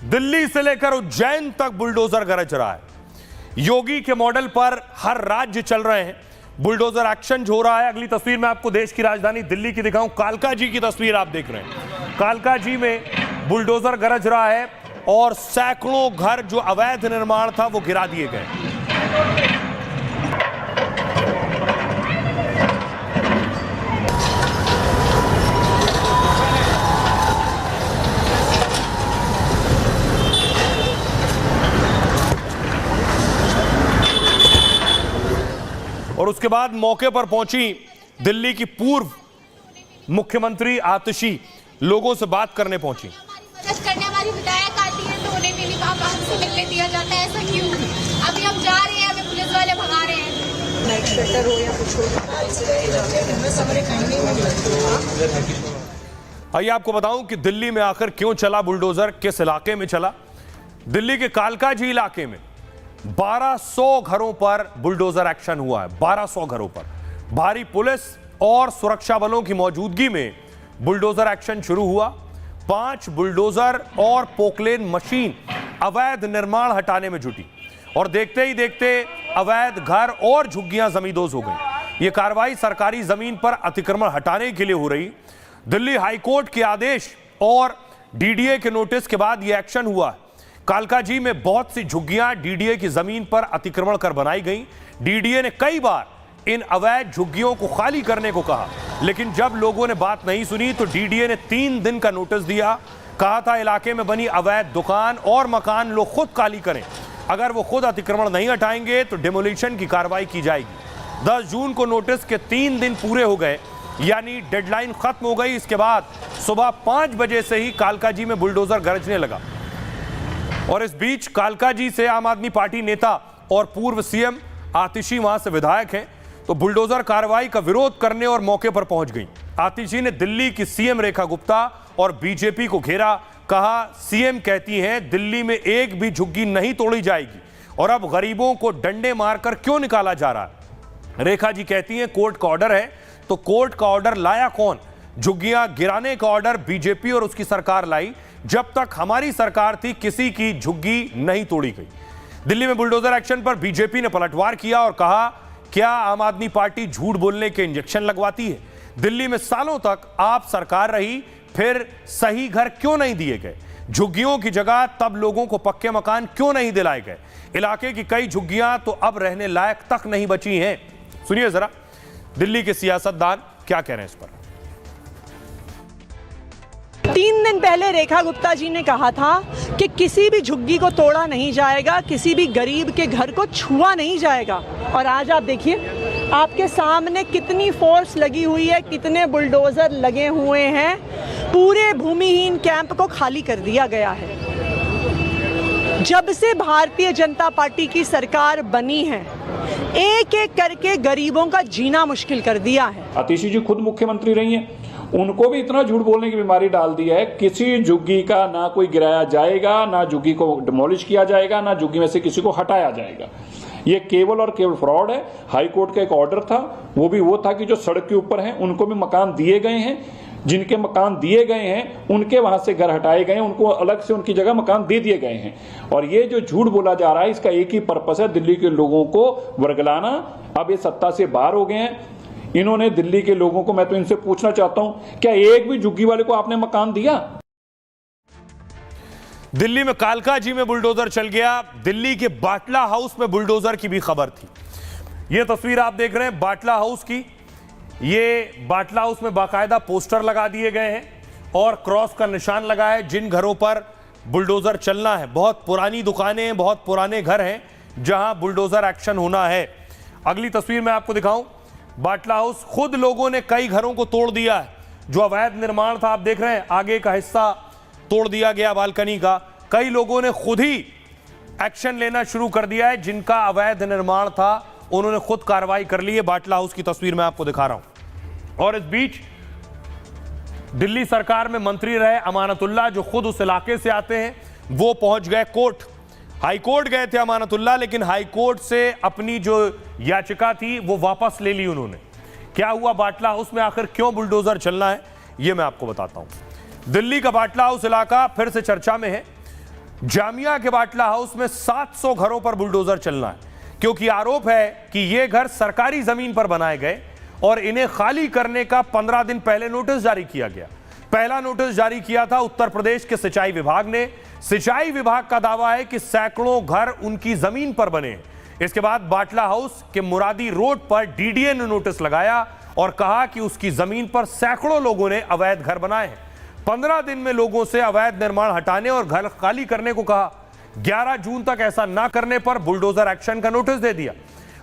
दिल्ली से लेकर उज्जैन तक बुलडोजर गरज रहा है। योगी के मॉडल पर हर राज्य चल रहे हैं, बुलडोजर एक्शन जो हो रहा है। अगली तस्वीर में आपको देश की राजधानी दिल्ली की दिखाऊं। कालकाजी की तस्वीर आप देख रहे हैं। कालकाजी में बुलडोजर गरज रहा है और सैकड़ों घर जो अवैध निर्माण था वो गिरा दिए गए। और उसके बाद मौके पर पहुंची दिल्ली की पूर्व मुख्यमंत्री आतिशी, लोगों से बात करने पहुंची। मदद करने हमारी विधायक आती है तो उन्हें भी नहीं कहा हमसे मिलने दिया जाता है, ऐसा क्यों? अभी हम जा रहे हैं, हमें पुलिस वाले भगा रहे हैं। नाइट शेल्टर हो या कुछ हो। आइए आपको बताऊं कि दिल्ली में आखिर क्यों चला बुलडोजर, किस इलाके में चला। दिल्ली के कालकाजी इलाके में 1200 घरों पर बुलडोजर एक्शन हुआ है। 1200 घरों पर भारी पुलिस और सुरक्षा बलों की मौजूदगी में बुलडोजर एक्शन शुरू हुआ। 5 बुलडोजर और पोकलेन मशीन अवैध निर्माण हटाने में जुटी और देखते ही देखते अवैध घर और झुग्गियां जमींदोज हो गई। यह कार्रवाई सरकारी जमीन पर अतिक्रमण हटाने के लिए हो रही। दिल्ली हाईकोर्ट के आदेश और डीडीए के नोटिस के बाद यह एक्शन हुआ। कालकाजी में बहुत सी झुग्गियां डीडीए की जमीन पर अतिक्रमण कर बनाई गई। डीडीए ने कई बार इन अवैध झुग्गियों को खाली करने को कहा, लेकिन जब लोगों ने बात नहीं सुनी तो डीडीए ने 3 दिन का नोटिस दिया। कहा था इलाके में बनी अवैध दुकान और मकान लोग खुद खाली करें, अगर वो खुद अतिक्रमण नहीं हटाएंगे तो डिमोलिशन की कार्रवाई की जाएगी। 10 जून को नोटिस के 3 दिन पूरे हो गए, यानी डेडलाइन खत्म हो गई। इसके बाद सुबह 5 बजे से ही कालकाजी में बुलडोजर गरजने लगा। और इस बीच कालकाजी से आम आदमी पार्टी नेता और पूर्व सीएम आतिशी वहां से विधायक हैं, तो बुलडोजर कार्रवाई का विरोध करने और मौके पर पहुंच गई। आतिशी ने दिल्ली की सीएम रेखा गुप्ता और बीजेपी को घेरा। कहा, सीएम कहती हैं दिल्ली में एक भी झुग्गी नहीं तोड़ी जाएगी और अब गरीबों को डंडे मारकर क्यों निकाला जा रहा है। रेखा जी कहती हैं कोर्ट का ऑर्डर है, तो कोर्ट का ऑर्डर लाया कौन? झुग्गियां गिराने का ऑर्डर बीजेपी और उसकी सरकार लाई। जब तक हमारी सरकार थी किसी की झुग्गी नहीं तोड़ी गई। दिल्ली में बुलडोजर एक्शन पर बीजेपी ने पलटवार किया और कहा, क्या आम आदमी पार्टी झूठ बोलने के इंजेक्शन लगवाती है? दिल्ली में सालों तक आप सरकार रही, फिर सही घर क्यों नहीं दिए गए? झुग्गियों की जगह तब लोगों को पक्के मकान क्यों नहीं दिलाए गए? इलाके की कई झुग्गियां तो अब रहने लायक तक नहीं बची हैं। सुनिए जरा दिल्ली के सियासतदान क्या कह रहे हैं इस पर। 3 दिन पहले रेखा गुप्ता जी ने कहा था कि किसी भी झुग्गी को तोड़ा नहीं जाएगा, किसी भी गरीब के घर को छुआ नहीं जाएगा। और आज आप देखिए आपके सामने कितनी फोर्स लगी हुई है, कितने बुलडोजर लगे हुए हैं। पूरे भूमिहीन कैंप को खाली कर दिया गया है। जब से भारतीय जनता पार्टी की सरकार बनी है, एक एक करके गरीबों का जीना मुश्किल कर दिया है। आतिशी जी खुद मुख्यमंत्री रही हैं, उनको भी इतना झूठ बोलने की बीमारी डाल दी है। किसी झुग्गी का ना कोई गिराया जाएगा, ना झुग्गी को डिमोलिश किया जाएगा, ना झुग्गी में से किसी को हटाया जाएगा। ये केवल और केवल फ्रॉड है। हाई कोर्ट का एक ऑर्डर था, वो भी वो था कि जो सड़क के ऊपर हैं उनको भी मकान दिए गए हैं, जिनके मकान दिए गए हैं उनके वहां से घर हटाए गए हैं, उनको अलग से उनकी जगह मकान दे दिए गए हैं। और ये जो झूठ बोला जा रहा है इसका एक ही पर्पस है, दिल्ली के लोगों को वर्गलाना। अब ये सत्ता से बाहर हो गए हैं। इन्होंने दिल्ली के लोगों को, मैं तो इनसे पूछना चाहता हूं, क्या एक भी झुग्गी वाले को आपने मकान दिया? दिल्ली में कालकाजी में बुलडोजर चल गया। दिल्ली के बाटला हाउस में बुलडोजर की भी खबर थी। यह तस्वीर आप देख रहे हैं बाटला हाउस की। ये बाटला हाउस में बाकायदा पोस्टर लगा दिए गए हैं और क्रॉस का निशान लगा है जिन घरों पर बुलडोजर चलना है। बहुत पुरानी दुकानें हैं, बहुत पुराने घर हैं जहां बुलडोजर एक्शन होना है। अगली तस्वीर मैं आपको दिखाऊं। बाटला हाउस खुद लोगों ने कई घरों को तोड़ दिया है। जो अवैध निर्माण था आप देख रहे हैं, आगे का हिस्सा तोड़ दिया गया बालकनी का। कई लोगों ने खुद ही एक्शन लेना शुरू कर दिया है। जिनका अवैध निर्माण था उन्होंने खुद कार्रवाई कर ली है। बाटला हाउस की तस्वीर मैं आपको दिखा रहा हूं। और इस बीच दिल्ली सरकार में मंत्री रहे अमानतुल्लाह, जो खुद उस इलाके से आते हैं, वो पहुंच गए कोर्ट। हाई कोर्ट गए थे अमानतुल्लाह, लेकिन हाई कोर्ट से अपनी जो याचिका थी वो वापस ले ली उन्होंने। क्या हुआ बाटला हाउस में, आखिर क्यों बुलडोजर चलना है, ये मैं आपको बताता हूं। दिल्ली का बाटला हाउस इलाका फिर से चर्चा में है। जामिया के बाटला हाउस में 700 घरों पर बुलडोजर चलना है, क्योंकि आरोप है कि ये घर सरकारी जमीन पर बनाए गए और इन्हें खाली करने का 15 दिन पहले नोटिस जारी किया गया। पहला नोटिस जारी किया था उत्तर प्रदेश के सिंचाई विभाग ने। सिंचाई विभाग का दावा है कि सैकड़ों घर उनकी जमीन पर बने। इसके बाद बाटला हाउस के मुरादी रोड पर डीडीए ने नोटिस लगाया और कहा कि उसकी जमीन पर सैकड़ों लोगों ने अवैध घर बनाए हैं। 15 दिन में लोगों से अवैध निर्माण हटाने और घर खाली करने को कहा। 11 जून तक ऐसा ना करने पर बुलडोजर एक्शन का नोटिस दे दिया।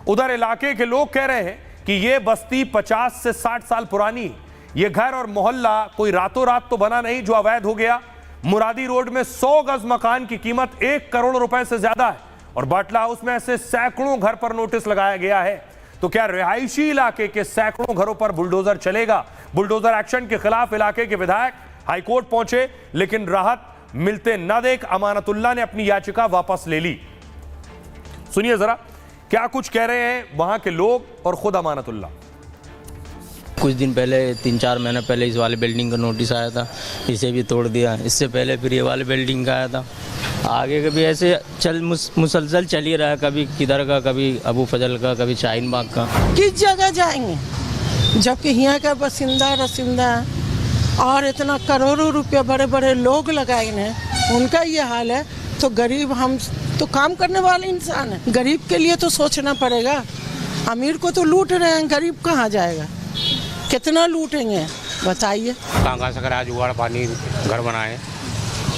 उधर इलाके के लोग कह रहे हैं कि यह बस्ती 50 से 60 साल पुरानी है। यह घर और मोहल्ला कोई रातों रात तो बना नहीं जो अवैध हो गया। मुरादी रोड में 100 गज मकान की कीमत 1 करोड़ रुपए से ज्यादा है और बाटला हाउस में ऐसे सैकड़ों घर पर नोटिस लगाया गया है। तो क्या रिहायशी इलाके के सैकड़ों घरों पर बुलडोजर चलेगा? बुलडोजर एक्शन के खिलाफ इलाके के विधायक हाईकोर्ट पहुंचे, लेकिन राहत मिलते न देख अमानतुल्लाह ने अपनी याचिका वापस ले ली। सुनिए जरा क्या कुछ कह रहे हैं वहां के लोग और खुद अमानतुल्लाह। कुछ दिन पहले 3-4 महीने पहले इस वाले बिल्डिंग का नोटिस आया था, इसे भी तोड़ दिया। इससे पहले फिर ये वाले बिल्डिंग का आया था। आगे कभी ऐसे मुसलसल चल ही रहा है, कभी किधर का, कभी अबू फजल का, कभी शाहीन बाग का। किस जगह जाएंगे जबकि यहाँ का बसिंदा रसिंदा और इतना करोड़ों रुपया बड़े बड़े लोग लगाए हैं, उनका ये हाल है। तो गरीब हम तो काम करने वाले इंसान हैं, गरीब के लिए तो सोचना पड़ेगा। अमीर को तो लूट रहे हैं, गरीब कहाँ जाएगा? कितना लूटेंगे बताइए। कहाँ से करा जुगाड़ पानी घर बनाए,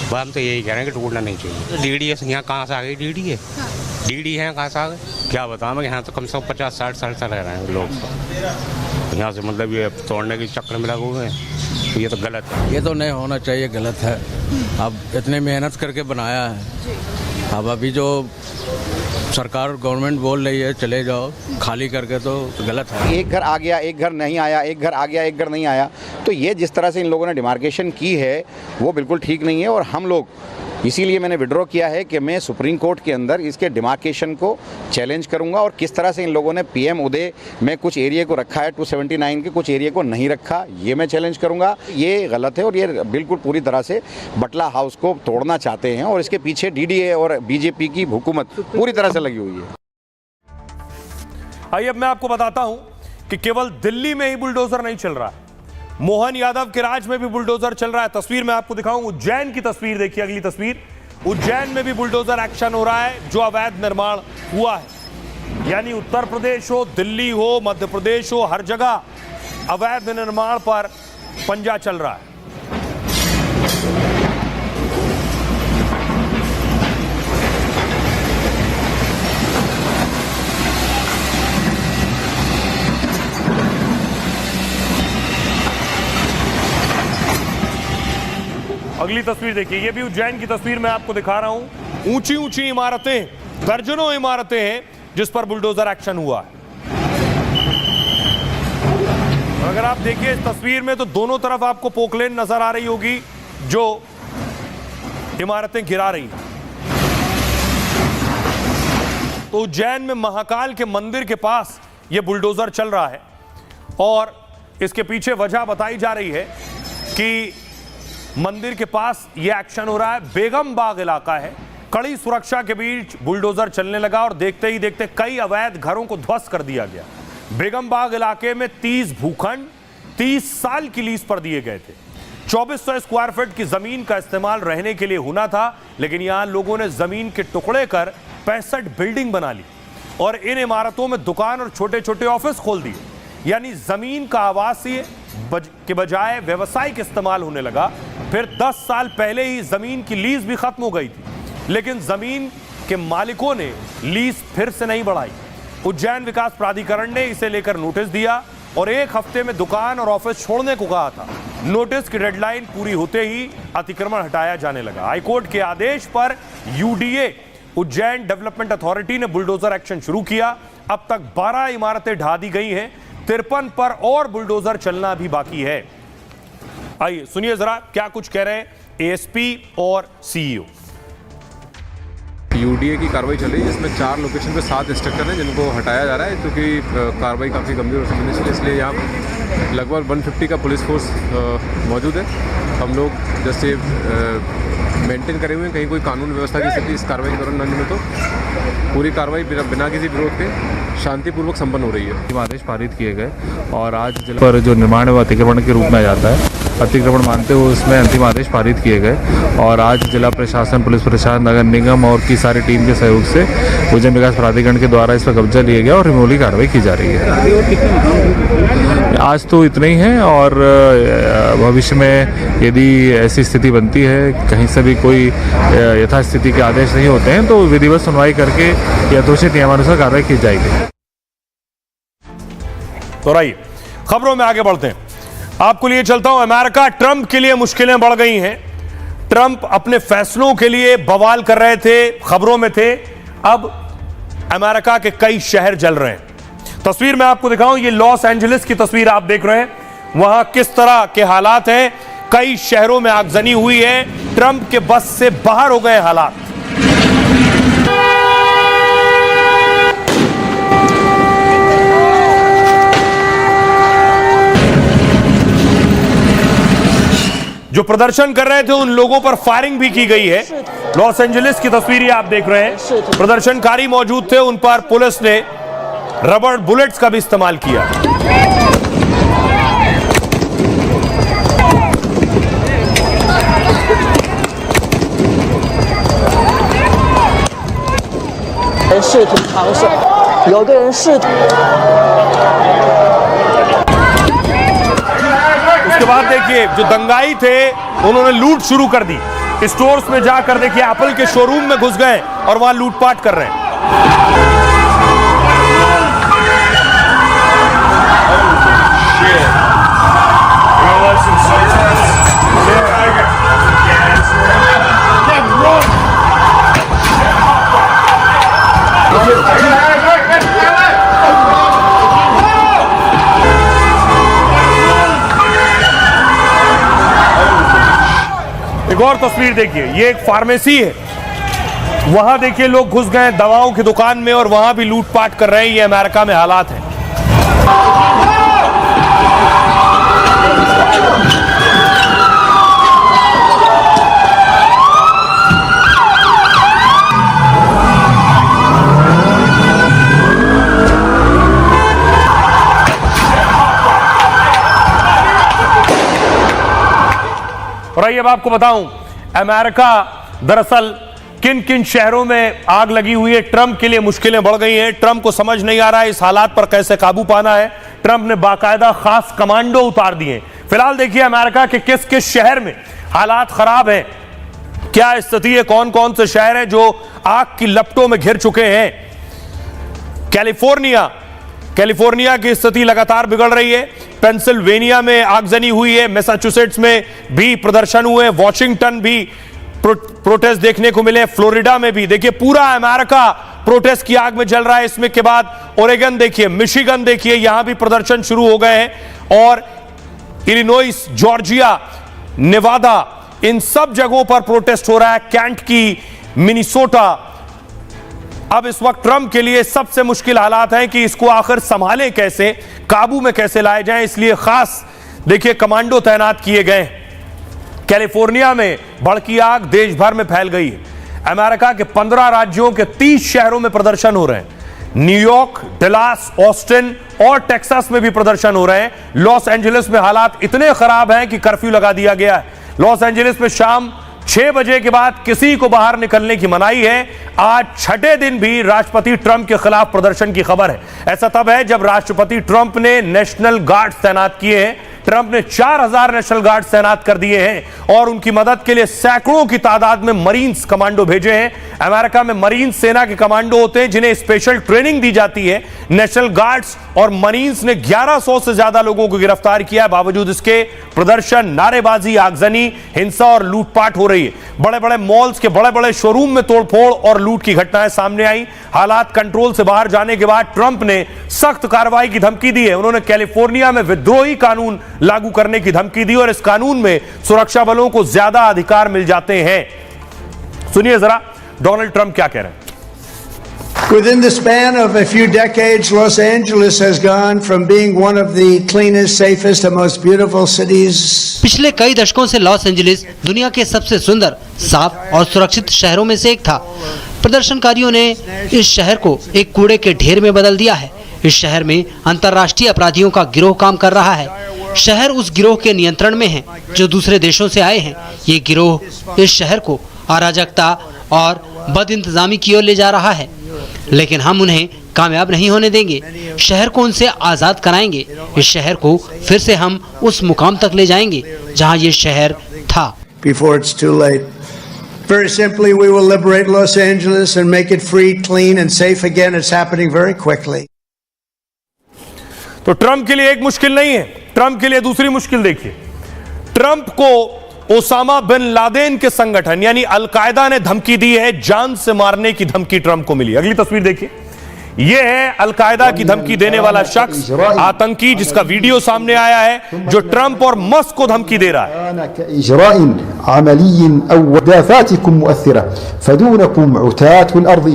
बस हम तो यही कह रहे हैं कि टूटना नहीं चाहिए। डीडी है यहाँ कहाँ से आ गई? डीडी है कहाँ से आ गए? क्या बताऊँ, यहाँ तो कम से कम 50-60 साल से रह रहे हैं लोग। यहाँ से मतलब ये तोड़ने के चक्कर में लगे हुए हैं, तो ये तो गलत है। ये तो नहीं होना चाहिए, गलत है। अब इतने मेहनत करके बनाया है, अब अभी जो सरकार गवर्नमेंट बोल रही है चले जाओ खाली करके, तो गलत है। एक घर आ गया, एक घर नहीं आया, एक घर आ गया, एक घर नहीं आया, तो ये जिस तरह से इन लोगों ने डिमार्केशन की है वो बिल्कुल ठीक नहीं है। और हम लोग इसीलिए मैंने विड्रॉ किया है कि मैं सुप्रीम कोर्ट के अंदर इसके डिमार्केशन को चैलेंज करूंगा। और किस तरह से इन लोगों ने पीएम उदय में कुछ एरिया को रखा है 279 के, कुछ एरिया को नहीं रखा, ये मैं चैलेंज करूंगा। ये गलत है और ये बिल्कुल पूरी तरह से बाटला हाउस को तोड़ना चाहते हैं और इसके पीछे डीडीए और बीजेपी की हुकूमत पूरी तरह से लगी हुई है। आइए अब मैं आपको बताता हूं कि केवल दिल्ली में ही बुलडोजर नहीं चल रहा है, मोहन यादव के राज में भी बुलडोजर चल रहा है। तस्वीर मैं आपको दिखाऊं, उज्जैन की तस्वीर देखिए, अगली तस्वीर। उज्जैन में भी बुलडोजर एक्शन हो रहा है जो अवैध निर्माण हुआ है। यानी उत्तर प्रदेश हो, दिल्ली हो, मध्य प्रदेश हो, हर जगह अवैध निर्माण पर पंजा चल रहा है। अगली तस्वीर देखिए, ये भी उज्जैन की तस्वीर मैं आपको दिखा रहा हूं। ऊंची ऊंची इमारतें, दर्जनों इमारतें हैं जिस पर बुलडोजर एक्शन हुआ है। अगर आप देखिए इस तस्वीर में तो दोनों तरफ आपको पोकलेन नजर आ रही होगी जो इमारतें गिरा रही हैं। तो उज्जैन में महाकाल के मंदिर के पास यह बुलडोजर चल रहा है और इसके पीछे वजह बताई जा रही है कि मंदिर के पास यह एक्शन हो रहा है। बेगम बाग इलाका है, कड़ी सुरक्षा के बीच बुलडोजर चलने लगा और देखते ही देखते कई अवैध घरों को ध्वस्त कर दिया गया। बेगम बाग इलाके में 30 भूखंड 30 साल की लीज पर दिए गए थे। 2400 स्क्वायर फीट की जमीन का इस्तेमाल रहने के लिए होना था, लेकिन यहां लोगों ने जमीन के टुकड़े कर 65 बिल्डिंग बना ली और इन इमारतों में दुकान और छोटे छोटे ऑफिस खोल दिए। यानी जमीन का आवासीय के बजाय व्यावसायिक इस्तेमाल होने लगा। फिर 10 साल पहले ही जमीन की लीज भी खत्म हो गई थी, लेकिन जमीन के मालिकों ने लीज फिर से नहीं बढ़ाई। उज्जैन विकास प्राधिकरण ने इसे लेकर नोटिस दिया और 1 हफ्ते में दुकान और ऑफिस छोड़ने को कहा था। नोटिस की डेडलाइन पूरी होते ही अतिक्रमण हटाया जाने लगा। हाईकोर्ट के आदेश पर यूडीए उज्जैन डेवलपमेंट अथॉरिटी ने बुलडोजर एक्शन शुरू किया। अब तक 12 इमारतें ढा दी गई हैं, 53 पर और बुलडोजर चलना भी बाकी है। आइए सुनिए जरा क्या कुछ कह रहे हैं एएसपी और सीईओ। यूडीए की कार्रवाई चल रही है, जिसमें 4 लोकेशन पे 7 स्ट्रक्चर हैं जिनको हटाया जा रहा है, क्योंकि कार्रवाई काफ़ी गंभीर और संवेदनशील है। इसलिए यहाँ लगभग 150 का पुलिस फोर्स मौजूद है। हम लोग जैसे मेंटेन करे हुए हैं, कहीं कोई कानून व्यवस्था की स्थिति इस कार्रवाई के दौरान न तो पूरी कार्रवाई बिना किसी विरोध के शांतिपूर्वक संपन्न हो रही है। आदेश पारित किए गए और आज जिला पर जो निर्माण है वो अतिक्रमण के रूप में आ जाता है। अतिक्रमण मानते हुए उसमें अंतिम आदेश पारित किए गए और आज जिला प्रशासन, पुलिस प्रशासन, नगर निगम और की सारी टीम के सहयोग से उज्जैन विकास प्राधिकरण के द्वारा इस पर कब्जा लिया गया और रिमूवल की कार्रवाई की जा रही है। आज तो इतने ही हैं और भविष्य में यदि ऐसी स्थिति बनती है, कहीं से भी कोई यथास्थिति के आदेश नहीं होते हैं, तो विधिवत सुनवाई करके यथोचित नियमानुसार कार्रवाई की जाएगी। तो आइए खबरों में आगे बढ़ते हैं। आपको लिए चलता हूं। अमेरिका, ट्रंप के लिए मुश्किलें बढ़ गई हैं। ट्रंप अपने फैसलों के लिए बवाल कर रहे थे, खबरों में थे। अब अमेरिका के कई शहर जल रहे हैं। तस्वीर मैं आपको दिखाऊं, ये लॉस एंजलिस की तस्वीर आप देख रहे हैं। वहां किस तरह के हालात हैं। कई शहरों में आगजनी हुई है। ट्रंप के बस से बाहर हो गए हालात। जो प्रदर्शन कर रहे थे उन लोगों पर फायरिंग भी की गई है। लॉस एंजलिस की तस्वीरें आप देख रहे हैं। प्रदर्शनकारी मौजूद थे, उन पर पुलिस ने रबर बुलेट्स का भी इस्तेमाल किया। उसके बाद देखिए जो दंगाई थे उन्होंने लूट शुरू कर दी। स्टोर्स में जाकर देखिए एप्पल के शोरूम में घुस गए और वहां लूटपाट कर रहे हैं। एक और तस्वीर देखिए, ये एक फार्मेसी है, वहां देखिए लोग घुस गए दवाओं की दुकान में और वहां भी लूटपाट कर रहे हैं। ये अमेरिका में हालात हैं। और आइए अब आपको बताऊं अमेरिका दरअसल किन किन शहरों में आग लगी हुई है। ट्रंप के लिए मुश्किलें बढ़ गई हैं। ट्रंप को समझ नहीं आ रहा है इस हालात पर कैसे काबू पाना है। ट्रंप ने बाकायदा खास कमांडो उतार दिए। फिलहाल देखिए अमेरिका के किस किस शहर में हालात खराब हैं, क्या स्थिति है, कौन कौन से शहर हैं जो आग की लपटों में घिर चुके हैं। कैलिफोर्निया की स्थिति लगातार बिगड़ रही है। पेंसिल्वेनिया में आगजनी हुई है, मैसाचुसेट्स में भी प्रदर्शन हुए, वॉशिंगटन भी प्रोटेस्ट देखने को मिले, फ्लोरिडा में भी। देखिए पूरा अमेरिका प्रोटेस्ट की आग में जल रहा है। इसमें के बाद ओरेगन देखिए, मिशिगन देखिए, यहां भी प्रदर्शन शुरू हो गए हैं। और इलिनॉइस, जॉर्जिया, नेवादा, इन सब जगहों पर प्रोटेस्ट हो रहा है। कैंट की, मिनीसोटा। अब इस वक्त ट्रंप के लिए सबसे मुश्किल हालात हैं कि इसको आखिर संभालें कैसे, काबू में कैसे लाए जाएं। इसलिए खास देखिए कमांडो तैनात किए गए। कैलिफोर्निया में भड़की आग देश भर में फैल गई है। अमेरिका के 15 राज्यों के 30 शहरों में प्रदर्शन हो रहे हैं। न्यूयॉर्क, डलास, ऑस्टिन और टेक्सास में भी प्रदर्शन हो रहे हैं। लॉस एंजलिस में हालात इतने खराब हैं कि कर्फ्यू लगा दिया गया है। लॉस एंजलिस में शाम 6 बजे के बाद किसी को बाहर निकलने की मनाही है। आज छठे दिन भी राष्ट्रपति ट्रंप के खिलाफ प्रदर्शन की खबर है। ऐसा तब है जब राष्ट्रपति ट्रंप ने नेशनल गार्ड तैनात किए हैं। ट्रंप ने 4000 नेशनल गार्ड तैनात कर दिए हैं और उनकी मदद के लिए सैकड़ों की तादाद में मरीन्स कमांडो भेजे हैं। अमेरिका में मरीन्स सेना के कमांडो होते हैं जिन्हें स्पेशल ट्रेनिंग दी जाती है। नेशनल गार्ड्स और मरीन्स ने 1100 से ज्यादा लोगों को गिरफ्तार किया है। बावजूद इसके प्रदर्शन, नारेबाजी, आगजनी, हिंसा और लूटपाट हो रही है। बड़े बड़े मॉल्स के बड़े बड़े शोरूम में तोड़फोड़ और लूट की घटनाएं सामने आई। हालात कंट्रोल से बाहर जाने के बाद ट्रंप ने सख्त कार्रवाई की धमकी दी है। उन्होंने कैलिफोर्निया में विद्रोही कानून लागू करने की धमकी दी और इस कानून में सुरक्षा बलों को ज्यादा अधिकार मिल जाते हैं। सुनिए जरा डोनाल्ड ट्रंप क्या कह रहे हैं। Within the span of a few decades, Los Angeles has gone from being one of the cleanest, safest and most beautiful cities. पिछले कई दशकों से लॉस एंजलिस दुनिया के सबसे सुंदर, साफ और सुरक्षित शहरों में से एक था। प्रदर्शनकारियों ने इस शहर को एक कूड़े के ढेर में बदल दिया है। इस शहर में अंतर्राष्ट्रीय अपराधियों का गिरोह काम कर रहा है। शहर उस गिरोह के नियंत्रण में है जो दूसरे देशों से आए हैं। ये गिरोह इस शहर को अराजकता और बदइंतजामी की ओर ले जा रहा है, लेकिन हम उन्हें कामयाब नहीं होने देंगे। शहर को उनसे आज़ाद कराएंगे। इस शहर को फिर से हम उस मुकाम तक ले जाएंगे जहां ये शहर था। Before it's too late. Very simply, we will liberate Los Angeles and make it free, clean and safe again. It's happening very quickly. तो ट्रंप के लिए एक मुश्किल नहीं है, ट्रंप के लिए दूसरी मुश्किल देखिए। ट्रंप को ओसामा बिन लादेन के संगठन यानी अलकायदा ने धमकी दी है, जान से मारने की धमकी ट्रंप को मिली। अगली तस्वीर देखिए, यह है अलकायदा की धमकी देने वाला शख्स, आतंकी जिसका वीडियो सामने आया है, जो ट्रंप और मस्क को धमकी दे रहा है।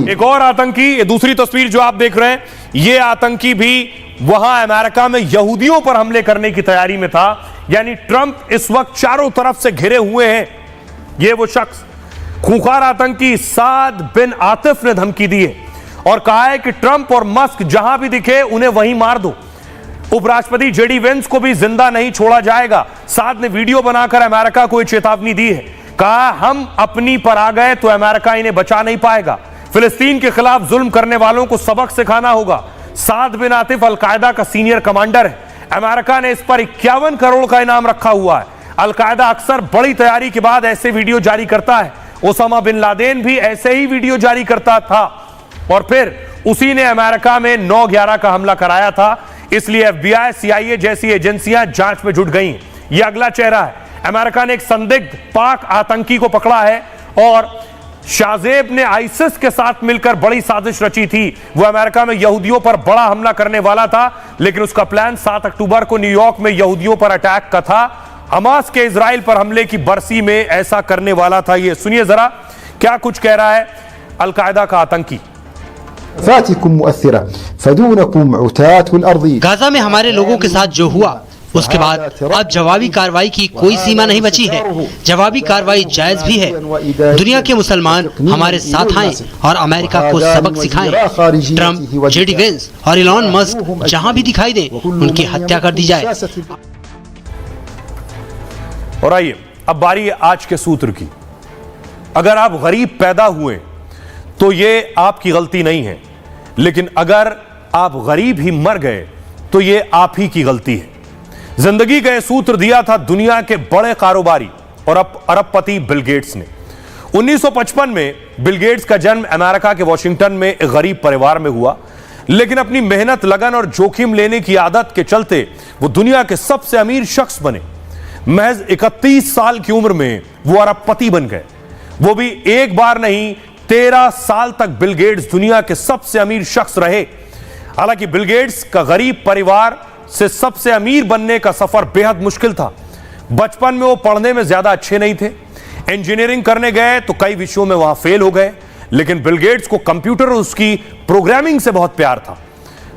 एक और आतंकी, ये दूसरी तस्वीर जो आप देख रहे हैं, यह आतंकी भी वहां अमेरिका में यहूदियों पर हमले करने की तैयारी में था। यानी ट्रंप इस वक्त चारों तरफ से घिरे हुए हैं। यह वो शख्स, खूंखार आतंकी साद बिन आतिफ ने धमकी दी है और कहा है कि ट्रंप और मस्क जहां भी दिखे उन्हें वहीं मार दो। उपराष्ट्रपति जेडी वेंस को भी जिंदा नहीं छोड़ा जाएगा। साद ने वीडियो बनाकर अमेरिका को चेतावनी दी है। कहा हम अपनी पर आ गए तो अमेरिका इन्हें बचा नहीं पाएगा। फिलिस्तीन के खिलाफ जुल्म करने वालों को सबक सिखाना होगा। साद बिन आतिफ अलकायदा का सीनियर कमांडर है। अमेरिका ने इस पर 51 करोड़ का इनाम रखा हुआ है। अलकायदा अक्सर बड़ी तैयारी के बाद ऐसे वीडियो जारी करता है। ओसामा बिन लादेन भी ऐसे ही वीडियो जारी करता था और फिर उसी ने अमेरिका में 9/11 का हमला कराया था। इसलिए FBI, CIA जैसी एजेंसियां जांच में जुट गई। यह अगला चेहरा है। अमेरिका ने एक संदिग्ध पाक आतंकी को पकड़ा है और शाजेब ने आईसिस के साथ मिलकर बड़ी साजिश रची थी। वो अमेरिका में यहूदियों पर बड़ा हमला करने वाला था, लेकिन उसका प्लान 7 अक्टूबर को न्यूयॉर्क में यहूदियों पर अटैक का था। हमास के इजराइल पर हमले की बरसी में ऐसा करने वाला था। ये सुनिए जरा क्या कुछ कह रहा है अलकायदा का आतंकी। गाजा में हमारे लोगों के साथ जो हुआ उसके बाद अब जवाबी कार्रवाई की कोई सीमा नहीं बची है। जवाबी कार्रवाई जायज भी है। दुनिया के मुसलमान हमारे साथ आए और अमेरिका को सबक सिखाएं। ट्रंप, जेडी वेंस और इलॉन मस्क जहां भी दिखाई दें उनकी हत्या कर दी जाए। और आइए अब बारी है आज के सूत्र की। अगर आप गरीब पैदा हुए तो ये आपकी गलती नहीं है, लेकिन अगर आप गरीब ही मर गए तो ये आप ही की गलती है। जिंदगी का यह सूत्र दिया था दुनिया के बड़े कारोबारी और अरबपति बिल गेट्स ने। 1955 में बिल गेट्स का जन्म अमेरिका के वॉशिंगटन में एक गरीब परिवार में हुआ, लेकिन अपनी मेहनत, लगन और जोखिम लेने की आदत के चलते वो दुनिया के सबसे अमीर शख्स बने। महज 31 साल की उम्र में वो अरबपति बन गए। वो भी एक बार नहीं, 13 साल तक बिल गेट्स दुनिया के सबसे अमीर शख्स रहे। हालांकि बिल गेट्स का गरीब परिवार से सबसे अमीर बनने का सफर बेहद मुश्किल था। बचपन में वो पढ़ने में ज्यादा अच्छे नहीं थे। इंजीनियरिंग करने गए तो कई विषयों में वहां फेल हो गए, लेकिन बिल गेट्स को कंप्यूटर और उसकी प्रोग्रामिंग से बहुत प्यार था।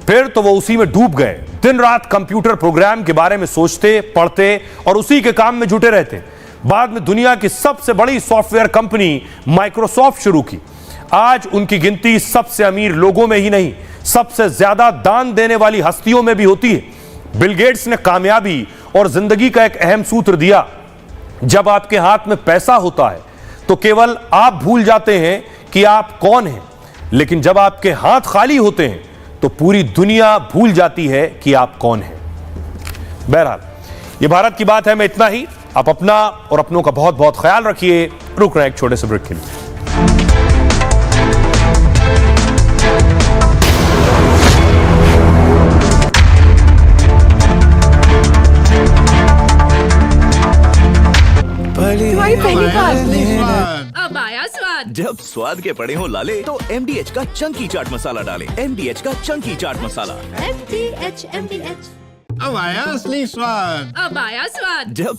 फिर तो वो उसी में डूब गए। दिन रात कंप्यूटर प्रोग्राम के बारे में सोचते, पढ़ते और उसी के काम में जुटे रहते। बाद में दुनिया की सबसे बड़ी सॉफ्टवेयर कंपनी माइक्रोसॉफ्ट शुरू की। आज उनकी गिनती सबसे अमीर लोगों में ही नहीं, सबसे ज्यादा दान देने वाली हस्तियों में भी होती है। बिल गेट्स ने कामयाबी और जिंदगी का एक अहम सूत्र दिया, जब आपके हाथ में पैसा होता है तो केवल आप भूल जाते हैं कि आप कौन हैं, लेकिन जब आपके हाथ खाली होते हैं तो पूरी दुनिया भूल जाती है कि आप कौन हैं। बहरहाल ये भारत की बात है, मैं इतना ही। आप अपना और अपनों का बहुत बहुत ख्याल रखिए। रुक रहे हैं एक छोटे से ब्रेक के लिए। तुम्हारी पहली बार अब आया स्वाद। जब स्वाद के पड़े हो लाले तो MDH का चंकी चाट मसाला डालें। MDH का चंकी चाट मसाला। MDH अब आया असली स्वाद। अब आया स्वाद। जब